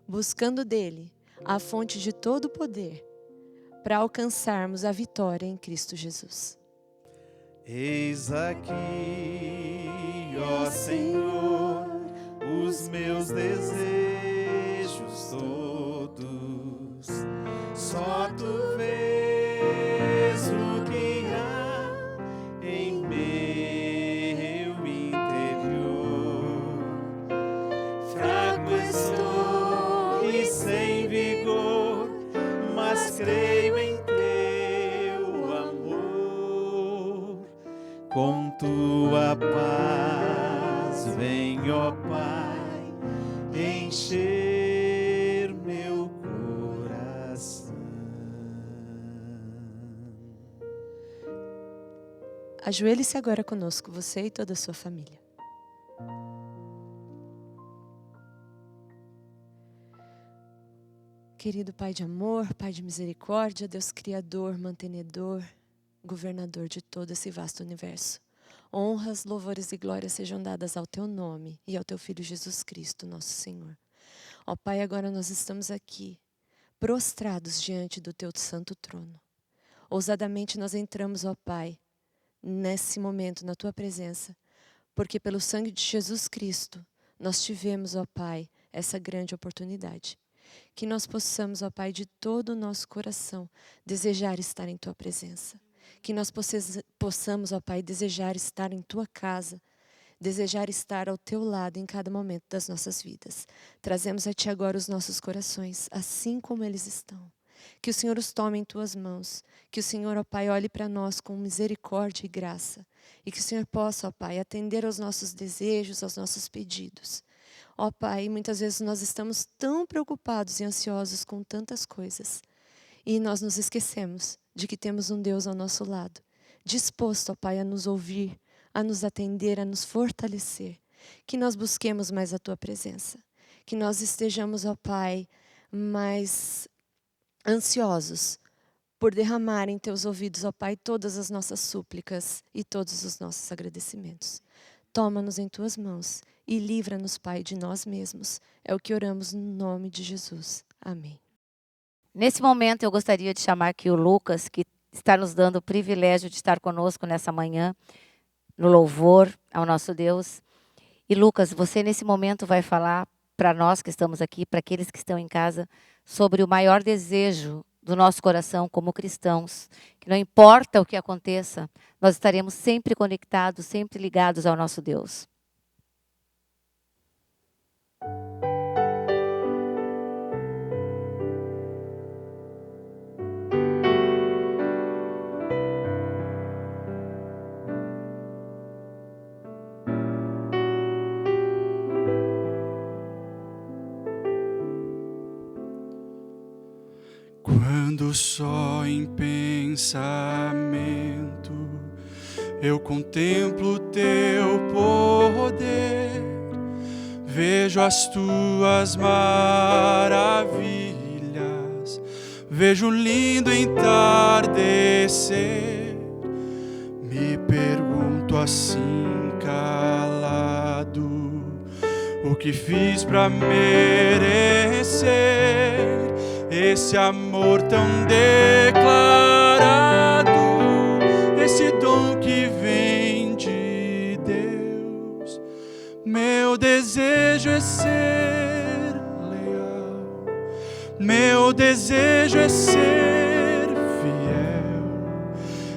buscando dele a fonte de todo o poder para alcançarmos a vitória em Cristo Jesus. Eis aqui, ó Senhor, os meus desejos todos. Só tu vês o que há em meu interior. Fraco estou e sem vigor, mas creio em teu amor. Com tua paz vem, ó Pai, encher meu coração. Ajoelhe-se agora conosco, você e toda a sua família. Querido Pai de amor, Pai de misericórdia, Deus Criador, mantenedor, governador de todo esse vasto universo. Honras, louvores e glórias sejam dadas ao Teu nome e ao Teu Filho Jesus Cristo, nosso Senhor. Ó Pai, agora nós estamos aqui, prostrados diante do Teu santo trono. Ousadamente nós entramos, ó Pai, nesse momento, na Tua presença, porque pelo sangue de Jesus Cristo, nós tivemos, ó Pai, essa grande oportunidade. Que nós possamos, ó Pai, de todo o nosso coração, desejar estar em Tua presença. que nós possamos, ó Pai, desejar estar em Tua casa, desejar estar ao Teu lado em cada momento das nossas vidas. Trazemos a Ti agora os nossos corações, assim como eles estão. Que o Senhor os tome em Tuas mãos, que o Senhor, ó Pai, olhe para nós com misericórdia e graça, e que o Senhor possa, ó Pai, atender aos nossos desejos, aos nossos pedidos. Ó Pai, muitas vezes nós estamos tão preocupados e ansiosos com tantas coisas, e nós nos esquecemos de que temos um Deus ao nosso lado, disposto, ó Pai, a nos ouvir, a nos atender, a nos fortalecer. Que nós busquemos mais a Tua presença, que nós estejamos, ó Pai, mais ansiosos por derramar em Teus ouvidos, ó Pai, todas as nossas súplicas e todos os nossos agradecimentos. Toma-nos em Tuas mãos e livra-nos, Pai, de nós mesmos. É o que oramos no nome de Jesus. Amém. Nesse momento eu gostaria de chamar aqui o Lucas, que está nos dando o privilégio de estar conosco nessa manhã, no louvor ao nosso Deus. E Lucas, você nesse momento vai falar para nós que estamos aqui, para aqueles que estão em casa, sobre o maior desejo do nosso coração como cristãos, que não importa o que aconteça, nós estaremos sempre conectados, sempre ligados ao nosso Deus. Quando só em pensamento eu contemplo Teu poder, vejo as Tuas maravilhas, vejo um lindo entardecer. Me pergunto assim calado, o que fiz para merecer esse amor tão declarado, esse dom que vem de Deus. Meu desejo é ser leal, meu desejo é ser fiel,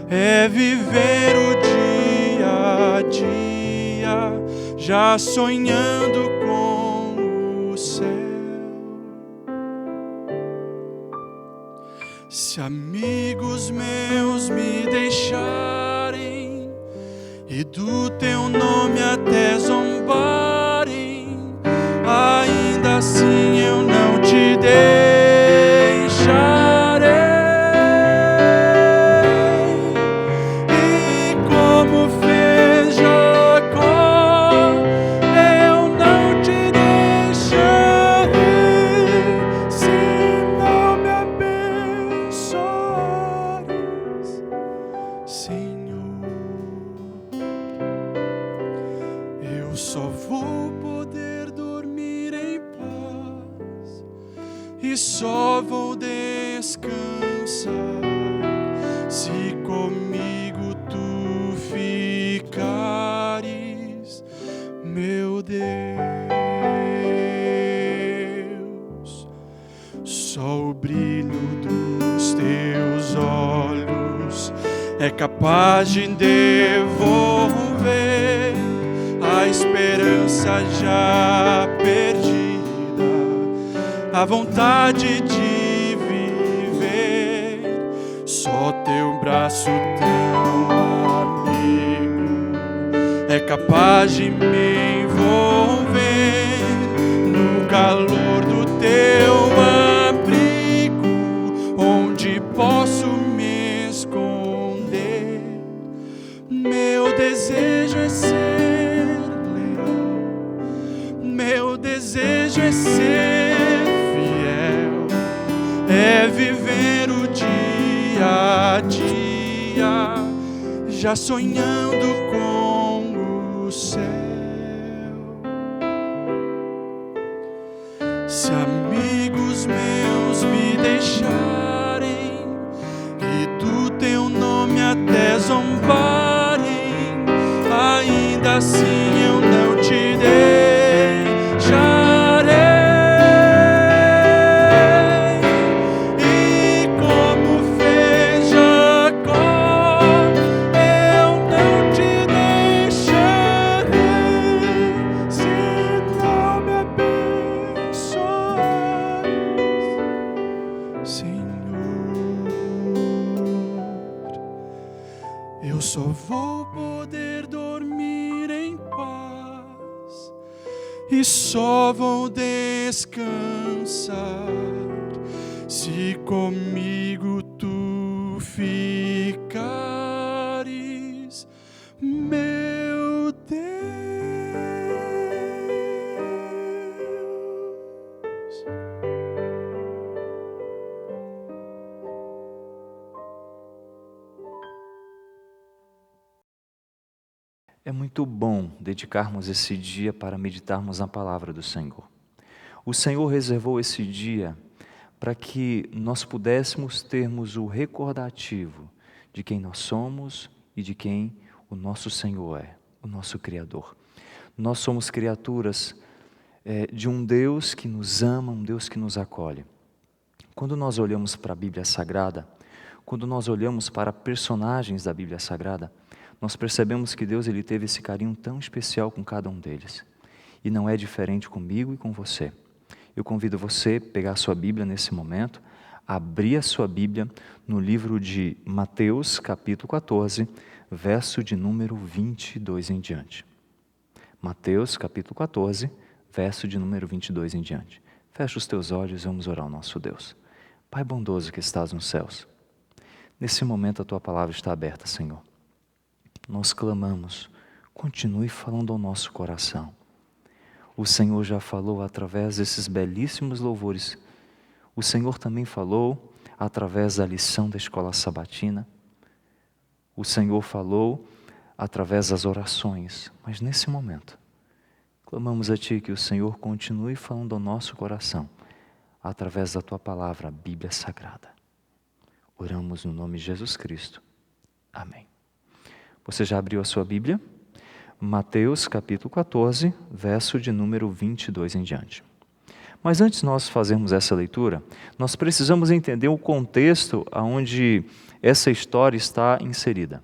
é viver o dia a dia, já sonhando com o céu. Se amigos meus me deixarem e do Teu nome até zombarem, ainda assim eu não Te deixarei. E como fez Jacó, eu não Te deixarei, se não me abençoares, Senhor. Eu só vou poder dormir em paz e só vou descansar se comigo Tu ficares, meu Deus. Só o brilho dos Teus olhos é capaz de devolver a esperança já perdida, a vontade de viver. Só Teu braço tão amigo é capaz de me envolver no calor do Teu abrigo, onde posso me esconder. Meu desejo é ser leal, meu desejo é ser fiel, é viver o dia a dia, já sonhando com o céu. Se amigos meus me deixarem e do Teu nome até zombarem, ainda assim eu não Te deixarei. E como fez Jacó, e só vou descansar se comigo tu ficares, meu Deus. É muito bom dedicarmos esse dia para meditarmos na palavra do Senhor. O Senhor reservou esse dia para que nós pudéssemos termos o recordativo de quem nós somos e de quem o nosso Senhor é, o nosso Criador. Nós somos criaturas de um Deus que nos ama, um Deus que nos acolhe. Quando nós olhamos para a Bíblia Sagrada, quando nós olhamos para personagens da Bíblia Sagrada, nós percebemos que Deus ele teve esse carinho tão especial com cada um deles. E não é diferente comigo e com você. Eu convido você a pegar a sua Bíblia nesse momento, abrir a sua Bíblia no livro de Mateus, capítulo 14, verso de número 22 em diante. Mateus, capítulo 14, verso de número 22 em diante. Fecha os teus olhos e vamos orar ao nosso Deus. Pai bondoso que estás nos céus, nesse momento a tua palavra está aberta, Senhor. Nós clamamos, continue falando ao nosso coração. O Senhor já falou através desses belíssimos louvores. O Senhor também falou através da lição da escola sabatina. O Senhor falou através das orações. Mas nesse momento, clamamos a Ti que o Senhor continue falando ao nosso coração através da Tua palavra, a Bíblia Sagrada. Oramos no nome de Jesus Cristo. Amém. Você já abriu a sua Bíblia? Mateus capítulo 14, verso de número 22 em diante. Mas antes de nós fazermos essa leitura, nós precisamos entender o contexto onde essa história está inserida.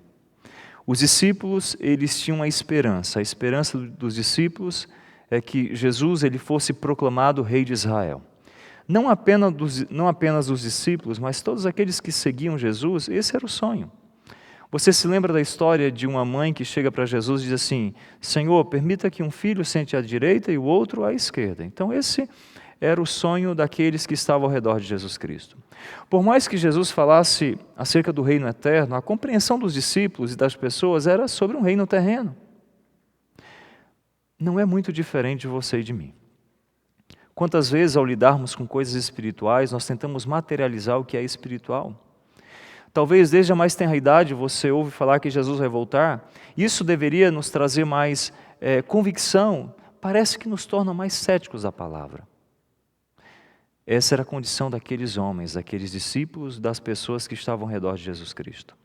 Os discípulos, eles tinham a esperança dos discípulos é que Jesus ele fosse proclamado rei de Israel. Não apenas dos discípulos, mas todos aqueles que seguiam Jesus, esse era o sonho. Você se lembra da história de uma mãe que chega para Jesus e diz assim: Senhor, permita que um filho sente à direita e o outro à esquerda. Então esse era o sonho daqueles que estavam ao redor de Jesus Cristo. Por mais que Jesus falasse acerca do reino eterno, a compreensão dos discípulos e das pessoas era sobre um reino terreno. Não é muito diferente de você e de mim. Quantas vezes ao lidarmos com coisas espirituais, nós tentamos materializar o que é espiritual? Talvez desde a mais tenra idade você ouve falar que Jesus vai voltar. Isso deveria nos trazer mais convicção. Parece que nos torna mais céticos da palavra. Essa era a condição daqueles homens, daqueles discípulos, das pessoas que estavam ao redor de Jesus Cristo.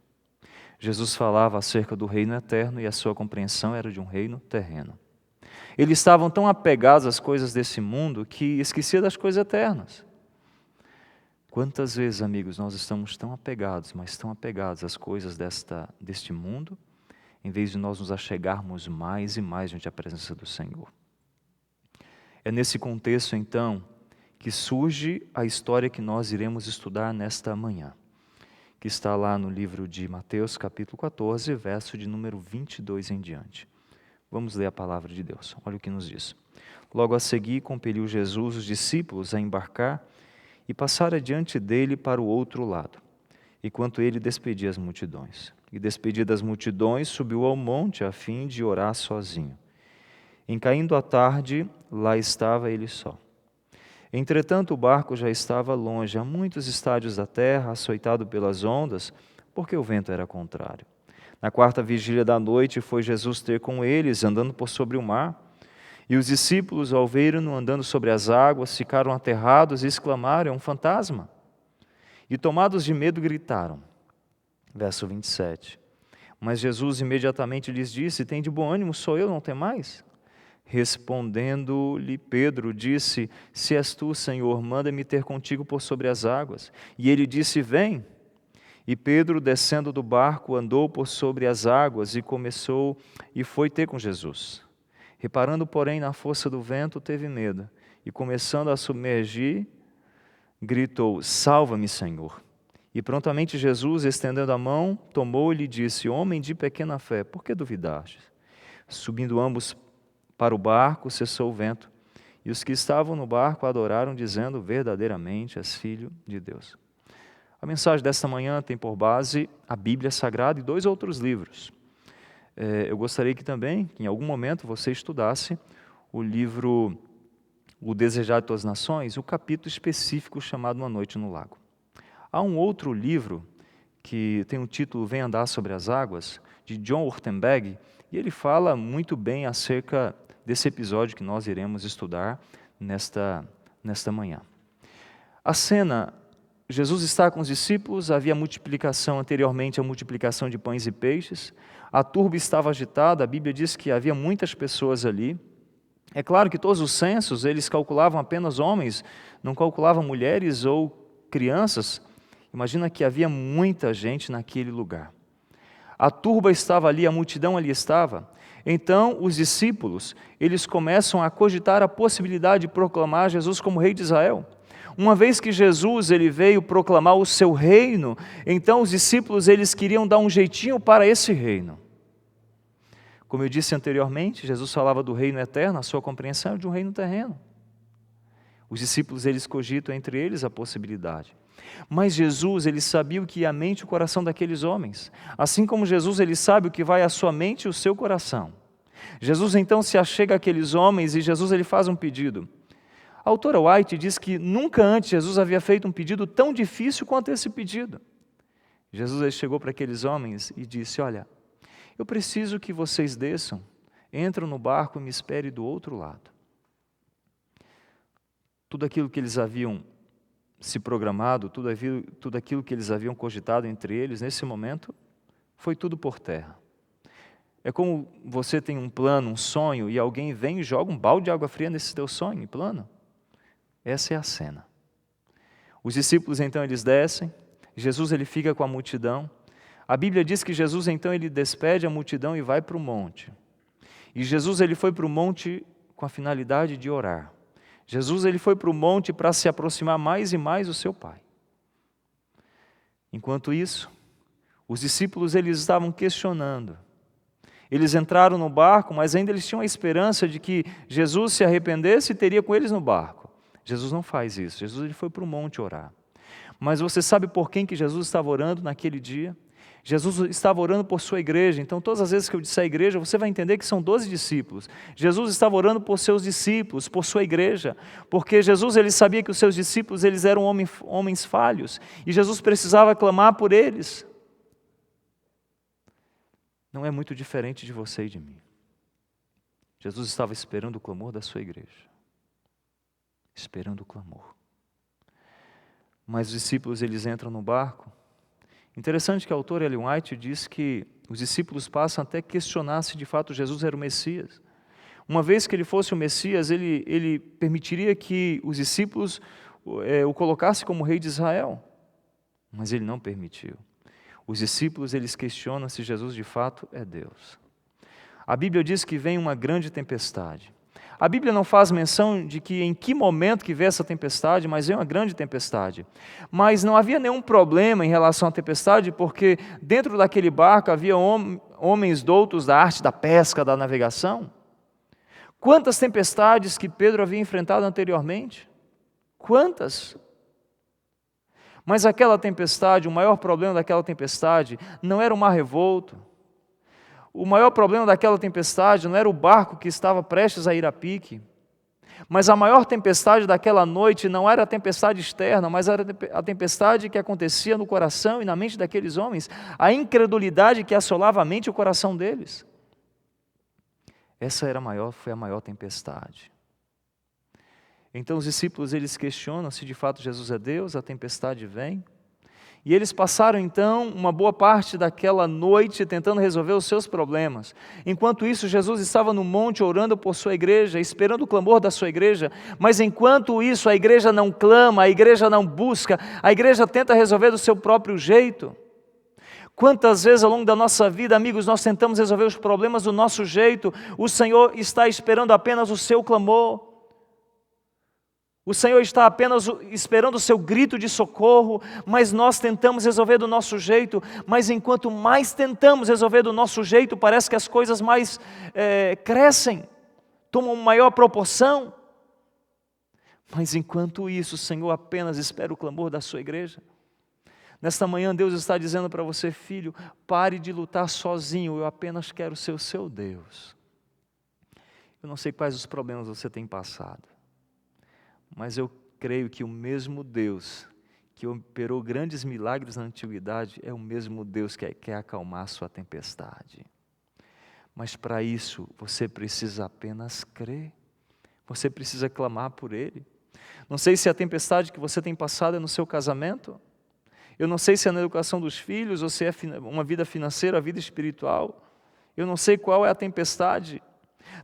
Jesus falava acerca do reino eterno e a sua compreensão era de um reino terreno. Eles estavam tão apegados às coisas desse mundo que esqueciam das coisas eternas. Quantas vezes, amigos, nós estamos tão apegados, mas tão apegados às coisas deste mundo, em vez de nós nos achegarmos mais e mais diante da presença do Senhor. É nesse contexto, então, que surge a história que nós iremos estudar nesta manhã, que está lá no livro de Mateus, capítulo 14, verso de número 22 em diante. Vamos ler a palavra de Deus. Olha o que nos diz. Logo a seguir, compeliu Jesus os discípulos a embarcar e passar adiante dele para o outro lado, enquanto ele despedia as multidões. E despedida as multidões, subiu ao monte a fim de orar sozinho. Em caindo a tarde, lá estava ele só. Entretanto, o barco já estava longe, a muitos estádios da terra, açoitado pelas ondas, porque o vento era contrário. Na quarta vigília da noite, foi Jesus ter com eles, andando por sobre o mar. E os discípulos, ao verem-no andando sobre as águas, ficaram aterrados e exclamaram: é um fantasma. E tomados de medo, gritaram. Verso 27. Mas Jesus imediatamente lhes disse: tende bom ânimo, sou eu, não temais. Respondendo-lhe Pedro, disse: se és tu, Senhor, manda-me ter contigo por sobre as águas. E ele disse: vem. E Pedro, descendo do barco, andou por sobre as águas e foi ter com Jesus. Reparando, porém, na força do vento, teve medo, e começando a submergir, gritou: salva-me, Senhor. E prontamente Jesus, estendendo a mão, tomou-lhe e disse: homem de pequena fé, por que duvidaste? Subindo ambos para o barco, cessou o vento, E os que estavam no barco adoraram, dizendo: verdadeiramente és filho de Deus. A mensagem desta manhã tem por base a Bíblia Sagrada e 2 outros livros. Eu gostaria que também, em algum momento, você estudasse o livro O Desejar de Todas as Nações, o capítulo específico chamado Uma Noite no Lago. Há um outro livro que tem o título Vem Andar Sobre as Águas, de John Ortenberg, e ele fala muito bem acerca desse episódio que nós iremos estudar nesta manhã. A cena, Jesus está com os discípulos, havia multiplicação anteriormente, a multiplicação de pães e peixes, a turba estava agitada, a Bíblia diz que havia muitas pessoas ali. É claro que todos os censos, eles calculavam apenas homens, não calculavam mulheres ou crianças. Imagina que havia muita gente naquele lugar. A turba estava ali, a multidão ali estava. Então, os discípulos, eles começam a cogitar a possibilidade de proclamar Jesus como rei de Israel. Uma vez que Jesus ele veio proclamar o seu reino, então os discípulos eles queriam dar um jeitinho para esse reino. Como eu disse anteriormente, Jesus falava do reino eterno, a sua compreensão é de um reino terreno. Os discípulos eles cogitam entre eles a possibilidade. Mas Jesus, ele sabia o que ia a mente e o coração daqueles homens. Assim como Jesus, ele sabe o que vai à sua mente e o seu coração. Jesus então se achega àqueles homens e Jesus ele faz um pedido. A autora White diz que nunca antes Jesus havia feito um pedido tão difícil quanto esse pedido. Jesus ele chegou para aqueles homens e disse: olha, eu preciso que vocês desçam, entram no barco e me esperem do outro lado. Tudo aquilo que eles haviam se programado, tudo aquilo que eles haviam cogitado entre eles, nesse momento, foi tudo por terra. É como você tem um plano, um sonho, e alguém vem e joga um balde de água fria nesse teu sonho e plano. Essa é a cena. Os discípulos, então, eles descem, Jesus ele fica com a multidão. A Bíblia diz que Jesus, então, ele despede a multidão e vai para o monte. E Jesus ele foi para o monte com a finalidade de orar. Jesus ele foi para o monte para se aproximar mais e mais do seu Pai. Enquanto isso, os discípulos eles estavam questionando. Eles entraram no barco, mas ainda eles tinham a esperança de que Jesus se arrependesse e teria com eles no barco. Jesus não faz isso. Jesus ele foi para o monte orar. Mas você sabe por quem que Jesus estava orando naquele dia? Jesus estava orando por sua igreja. Então, todas as vezes que eu disser a igreja, você vai entender que são 12 discípulos. Jesus estava orando por seus discípulos, por sua igreja, porque Jesus ele sabia que os seus discípulos eles eram homens falhos, e Jesus precisava clamar por eles. Não é muito diferente de você e de mim. Jesus estava esperando o clamor da sua igreja. Esperando o clamor. Mas os discípulos eles entram no barco. Interessante que a autora Ellen White diz que os discípulos passam até a questionar se de fato Jesus era o Messias. Uma vez que ele fosse o Messias, ele permitiria que os discípulos o colocassem como rei de Israel. Mas ele não permitiu. Os discípulos eles questionam se Jesus de fato é Deus. A Bíblia diz que vem uma grande tempestade. A Bíblia não faz menção de que em que momento que veio essa tempestade, mas veio uma grande tempestade. Mas não havia nenhum problema em relação à tempestade, porque dentro daquele barco havia homens doutos da arte da pesca, da navegação. Quantas tempestades que Pedro havia enfrentado anteriormente? Quantas? Mas aquela tempestade, o maior problema daquela tempestade não era o mar revolto. O maior problema daquela tempestade não era o barco que estava prestes a ir a pique, mas a maior tempestade daquela noite não era a tempestade externa, mas era a tempestade que acontecia no coração e na mente daqueles homens, a incredulidade que assolava a mente e o coração deles. Essa foi a maior tempestade. Então os discípulos eles questionam se de fato Jesus é Deus, a tempestade vem. E eles passaram então uma boa parte daquela noite tentando resolver os seus problemas. Enquanto isso, Jesus estava no monte orando por sua igreja, esperando o clamor da sua igreja. Mas enquanto isso, a igreja não clama, a igreja não busca, a igreja tenta resolver do seu próprio jeito. Quantas vezes ao longo da nossa vida, amigos, nós tentamos resolver os problemas do nosso jeito? O Senhor está esperando apenas o seu clamor. O Senhor está apenas esperando o seu grito de socorro, mas nós tentamos resolver do nosso jeito, mas enquanto mais tentamos resolver do nosso jeito, parece que as coisas mais crescem, tomam maior proporção. Mas enquanto isso, Senhor, apenas espera o clamor da sua igreja. Nesta manhã, Deus está dizendo para você, filho, pare de lutar sozinho, eu apenas quero ser o seu Deus. Eu não sei quais os problemas você tem passado, mas eu creio que o mesmo Deus que operou grandes milagres na antiguidade é o mesmo Deus que quer acalmar a sua tempestade. Mas para isso, você precisa apenas crer, você precisa clamar por Ele. Não sei se a tempestade que você tem passado é no seu casamento, eu não sei se é na educação dos filhos, ou se é uma vida financeira, a vida espiritual. Eu não sei qual é a tempestade.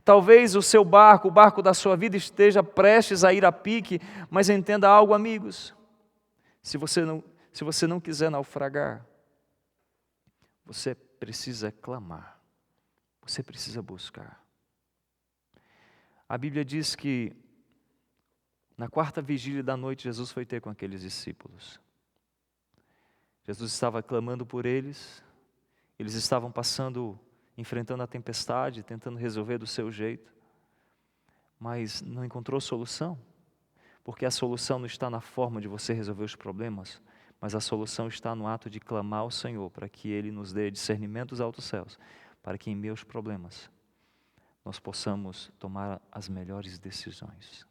Talvez o seu barco, o barco da sua vida esteja prestes a ir a pique, mas entenda algo, amigos. Se você não quiser naufragar, você precisa clamar. Você precisa buscar. A Bíblia diz que na quarta vigília da noite, Jesus foi ter com aqueles discípulos. Jesus estava clamando por eles, eles estavam enfrentando a tempestade, tentando resolver do seu jeito, mas não encontrou solução, porque a solução não está na forma de você resolver os problemas, mas a solução está no ato de clamar ao Senhor, para que Ele nos dê discernimento dos altos céus, para que em meus problemas nós possamos tomar as melhores decisões.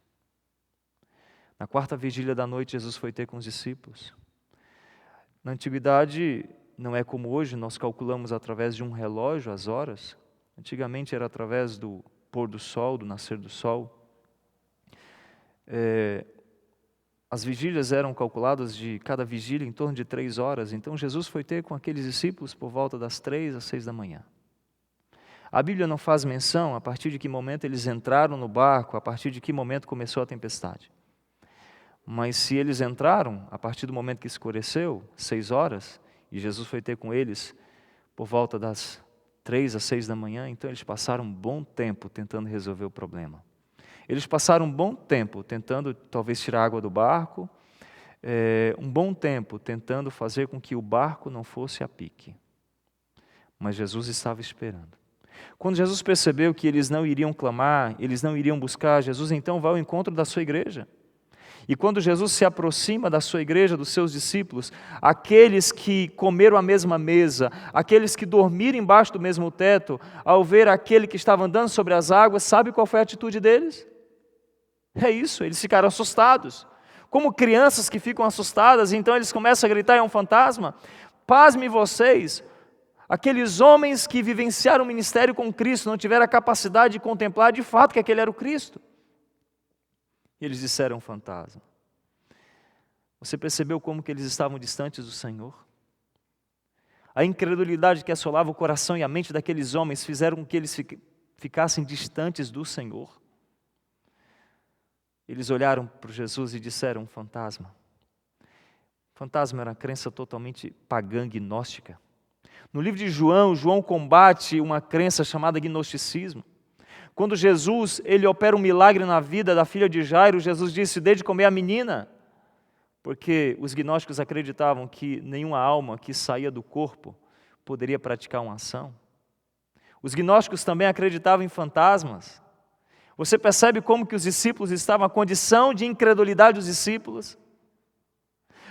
Na quarta vigília da noite, Jesus foi ter com os discípulos. Na antiguidade, não é como hoje, nós calculamos através de um relógio as horas. Antigamente era através do pôr do sol, do nascer do sol. As vigílias eram calculadas de cada vigília em torno de 3 horas. Então Jesus foi ter com aqueles discípulos por volta das 3 às 6 da manhã. A Bíblia não faz menção a partir de que momento eles entraram no barco, a partir de que momento começou a tempestade. Mas se eles entraram, a partir do momento que escureceu, 6 horas, e Jesus foi ter com eles por volta das 3 às 6 da manhã, então eles passaram um bom tempo tentando resolver o problema. Eles passaram um bom tempo tentando talvez tirar água do barco, um bom tempo tentando fazer com que o barco não fosse a pique. Mas Jesus estava esperando. Quando Jesus percebeu que eles não iriam clamar, eles não iriam buscar, Jesus então vai ao encontro da sua igreja. E quando Jesus se aproxima da sua igreja, dos seus discípulos, aqueles que comeram a mesma mesa, aqueles que dormiram embaixo do mesmo teto, ao ver aquele que estava andando sobre as águas, sabe qual foi a atitude deles? É isso, eles ficaram assustados. Como crianças que ficam assustadas, então eles começam a gritar, é um fantasma. Pasme vocês, aqueles homens que vivenciaram o ministério com Cristo, não tiveram a capacidade de contemplar de fato que aquele era o Cristo. Eles disseram fantasma. Você percebeu como que eles estavam distantes do Senhor? A incredulidade que assolava o coração e a mente daqueles homens fizeram com que eles ficassem distantes do Senhor. Eles olharam para Jesus e disseram fantasma. Fantasma era uma crença totalmente pagã, gnóstica. No livro de João, João combate uma crença chamada gnosticismo. Quando Jesus, ele opera um milagre na vida da filha de Jairo, Jesus disse, dê de comer a menina, porque os gnósticos acreditavam que nenhuma alma que saía do corpo poderia praticar uma ação. Os gnósticos também acreditavam em fantasmas. Você percebe como que os discípulos estavam, a condição de incredulidade dos discípulos?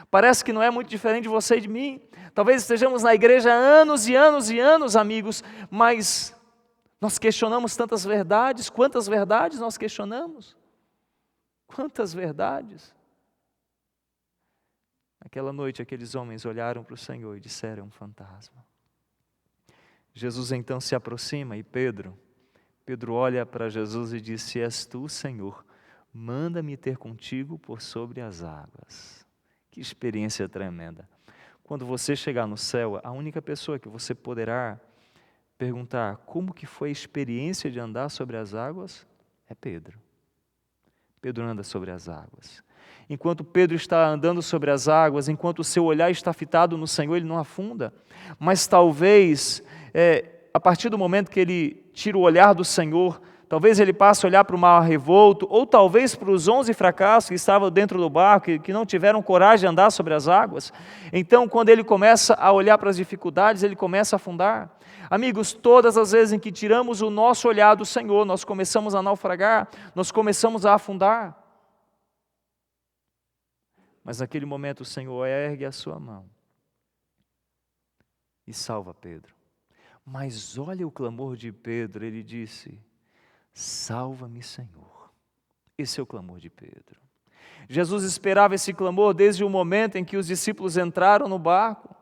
Parece que não é muito diferente de você e de mim. Talvez estejamos na igreja há anos e anos e anos, amigos, mas nós questionamos tantas verdades. Quantas verdades nós questionamos? Quantas verdades? Naquela noite, aqueles homens olharam para o Senhor e disseram, um fantasma. Jesus então se aproxima e Pedro olha para Jesus e diz, se és tu, Senhor, manda-me ter contigo por sobre as águas. Que experiência tremenda. Quando você chegar no céu, a única pessoa que você poderá perguntar como que foi a experiência de andar sobre as águas é Pedro. Pedro anda sobre as águas. Enquanto Pedro está andando sobre as águas, enquanto o seu olhar está fitado no Senhor, ele não afunda. Mas talvez, a partir do momento que ele tira o olhar do Senhor, talvez ele passe a olhar para o mar revolto, ou talvez para os 11 fracassos que estavam dentro do barco, que não tiveram coragem de andar sobre as águas. Então, quando ele começa a olhar para as dificuldades, ele começa a afundar. Amigos, todas as vezes em que tiramos o nosso olhar do Senhor, nós começamos a naufragar, nós começamos a afundar. Mas naquele momento o Senhor ergue a sua mão e salva Pedro. Mas olha o clamor de Pedro, ele disse: salva-me, Senhor. Esse é o clamor de Pedro. Jesus esperava esse clamor desde o momento em que os discípulos entraram no barco.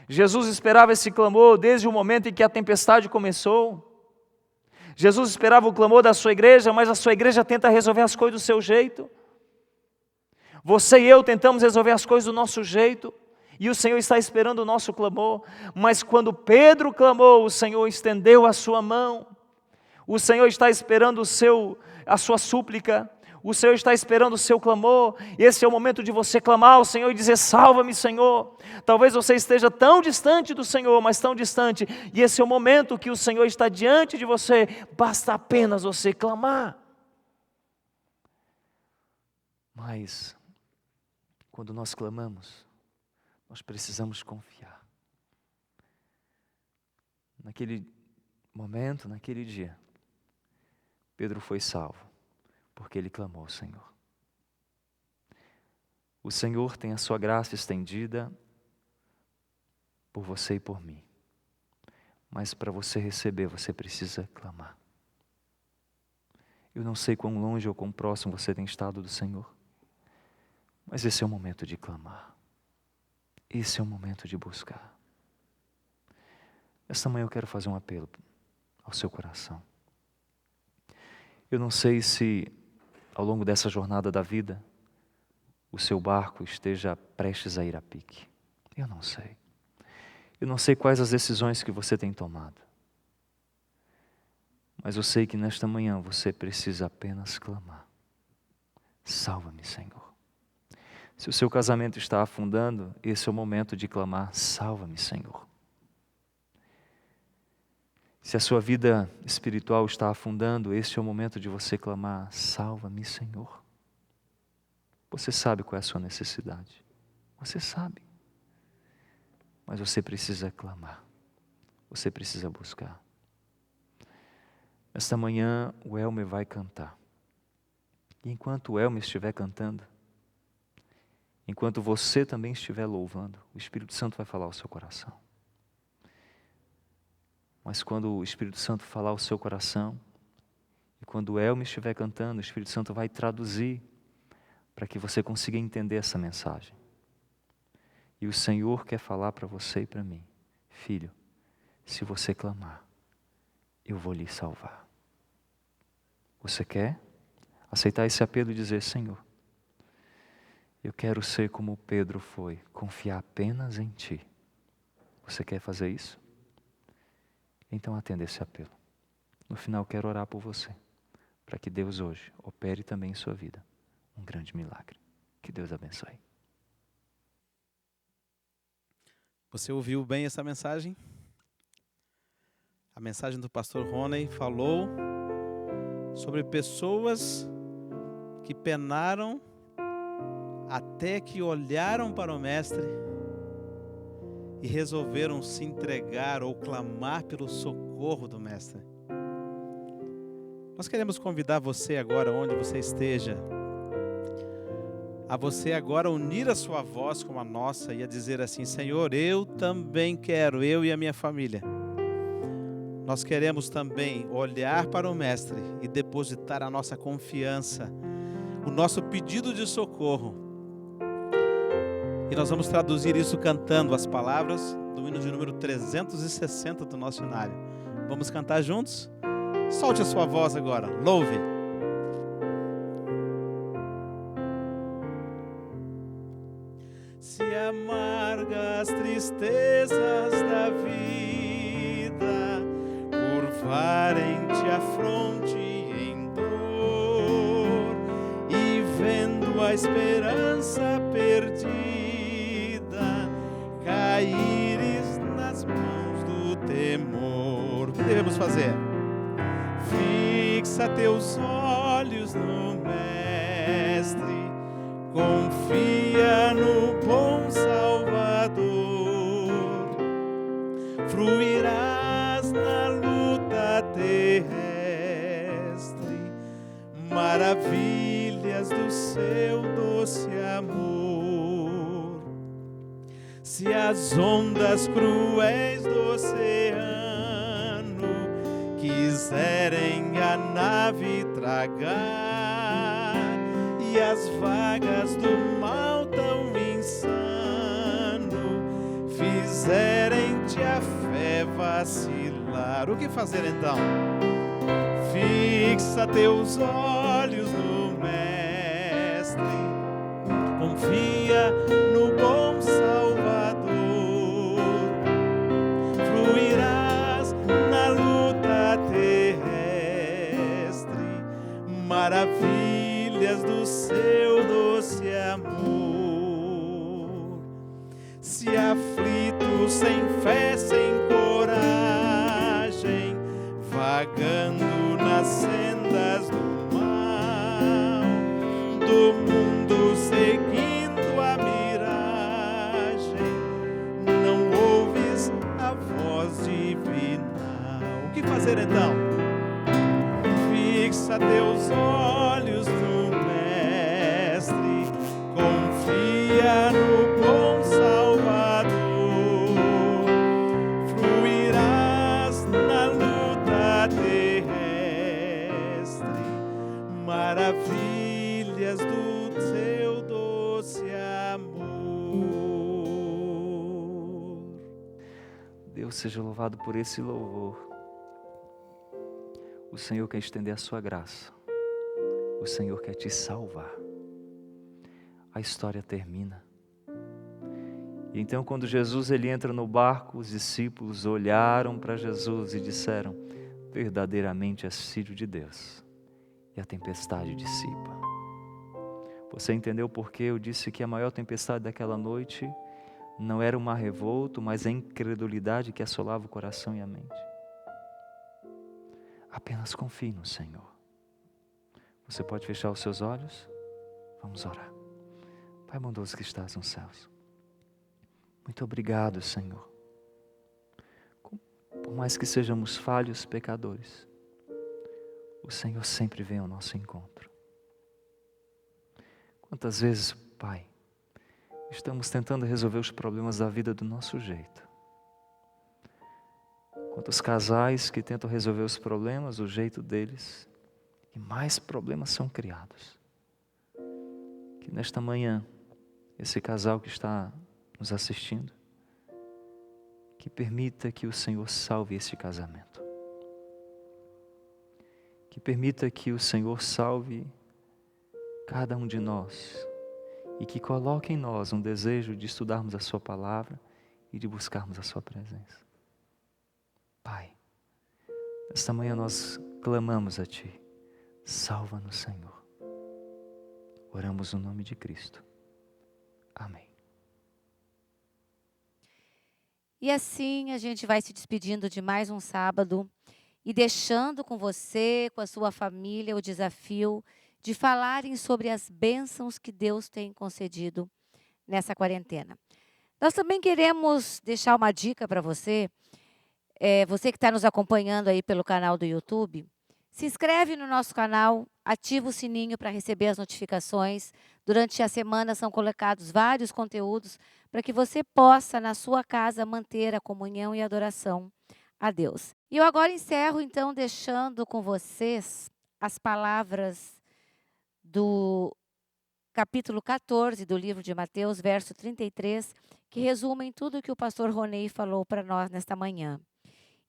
Jesus esperava esse clamor desde o momento em que a tempestade começou. Jesus esperava o clamor da sua igreja, mas a sua igreja tenta resolver as coisas do seu jeito. Você e eu tentamos resolver as coisas do nosso jeito, e o Senhor está esperando o nosso clamor. Mas quando Pedro clamou, o Senhor estendeu a sua mão. O Senhor está esperando a sua súplica. O Senhor está esperando o seu clamor. Esse é o momento de você clamar ao Senhor e dizer: salva-me, Senhor. Talvez você esteja tão distante do Senhor, mas tão distante, e esse é o momento que o Senhor está diante de você. Basta apenas você clamar. Mas quando nós clamamos, nós precisamos confiar. Naquele momento, naquele dia, Pedro foi salvo, porque ele clamou ao Senhor. O Senhor tem a sua graça estendida por você e por mim. Mas para você receber, você precisa clamar. Eu não sei quão longe ou quão próximo você tem estado do Senhor, mas esse é o momento de clamar. Esse é o momento de buscar. Esta manhã eu quero fazer um apelo ao seu coração. Eu não sei se ao longo dessa jornada da vida o seu barco esteja prestes a ir a pique. Eu não sei. Eu não sei quais as decisões que você tem tomado. Mas eu sei que nesta manhã você precisa apenas clamar: salva-me, Senhor. Se o seu casamento está afundando, esse é o momento de clamar: salva-me, Senhor. Se a sua vida espiritual está afundando, esse é o momento de você clamar: salva-me, Senhor. Você sabe qual é a sua necessidade. Você sabe. Mas você precisa clamar. Você precisa buscar. Esta manhã o Elmer vai cantar. E enquanto o Elmer estiver cantando, enquanto você também estiver louvando, o Espírito Santo vai falar ao seu coração. Mas quando o Espírito Santo falar ao seu coração, e quando o Elmer estiver cantando, o Espírito Santo vai traduzir para que você consiga entender essa mensagem. E o Senhor quer falar para você e para mim: filho, se você clamar, eu vou lhe salvar. Você quer aceitar esse apelo e dizer: Senhor, eu quero ser como Pedro foi, confiar apenas em Ti. Você quer fazer isso? Então atenda esse apelo. No final quero orar por você, para que Deus hoje opere também em sua vida um grande milagre. Que Deus abençoe. Você ouviu bem essa mensagem? A mensagem do pastor Rony falou sobre pessoas que penaram até que olharam para o Mestre e resolveram se entregar ou clamar pelo socorro do Mestre. Nós queremos convidar você agora, onde você esteja, a você agora unir a sua voz com a nossa e a dizer assim: Senhor, eu também quero, eu e a minha família. Nós queremos também olhar para o Mestre e depositar a nossa confiança, o nosso pedido de socorro. E nós vamos traduzir isso cantando as palavras do hino de número 360 do nosso cenário. Vamos cantar juntos? Solte a sua voz agora, louve. Se amargas tristezas da vida curvarem te a fronte em dor, e vendo a esperança perdida caíres nas mãos do temor, o que devemos fazer? Fixa teus olhos no Mestre, confia no bom Salvador, fruirás na luta terrestre, maravilha maravilhas do seu doce amor. Se as ondas cruéis do oceano quiserem a nave tragar, e as vagas do mal tão insano fizerem-te a fé vacilar, o que fazer então? Fixa teus olhos no Mestre, confia no bom Salvador, fluirás na luta terrestre, maravilhas do seu doce amor. Se aflito, sem fé, sem coragem, vagando nas sendas do mal, do mundo seguindo a miragem, não ouves a voz divina. O que fazer então? Fixa teus olhos no Mestre, confia no bom Salvador, fluirás na luta terrestre, maravilhas do seu doce amor. Deus seja louvado por esse louvor. O Senhor quer estender a sua graça. O Senhor quer te salvar. A história termina. E então, quando Jesus ele entra no barco, os discípulos olharam para Jesus e disseram: verdadeiramente és filho de Deus. E a tempestade dissipa. Você entendeu por que eu disse que a maior tempestade daquela noite não era o mar revolto, mas a incredulidade que assolava o coração e a mente? Apenas confie no Senhor. Você pode fechar os seus olhos? Vamos orar. Pai bondoso que estás nos céus, muito obrigado, Senhor. Por mais que sejamos falhos, pecadores, o Senhor sempre vem ao nosso encontro. Quantas vezes, Pai, estamos tentando resolver os problemas da vida do nosso jeito. Quantos casais que tentam resolver os problemas do jeito deles, e mais problemas são criados. Que nesta manhã, esse casal que está nos assistindo, que permita que o Senhor salve esse casamento. Que permita que o Senhor salve cada um de nós e que coloque em nós um desejo de estudarmos a sua palavra e de buscarmos a sua presença. Pai, nesta manhã nós clamamos a Ti, salva-nos, Senhor. Oramos no nome de Cristo. Amém. E assim a gente vai se despedindo de mais um sábado e deixando com você, com a sua família, o desafio de falarem sobre as bênçãos que Deus tem concedido nessa quarentena. Nós também queremos deixar uma dica para você, você que está nos acompanhando aí pelo canal do YouTube, se inscreve no nosso canal, ativa o sininho para receber as notificações. Durante a semana são colocados vários conteúdos para que você possa, na sua casa, manter a comunhão e a adoração a Deus. E eu agora encerro, então, deixando com vocês as palavras do capítulo 14 do livro de Mateus, verso 33, que resumem tudo o que o pastor Ronei falou para nós nesta manhã.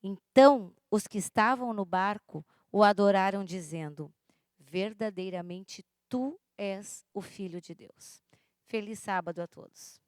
Então, os que estavam no barco o adoraram, dizendo: verdadeiramente tu és o Filho de Deus. Feliz sábado a todos.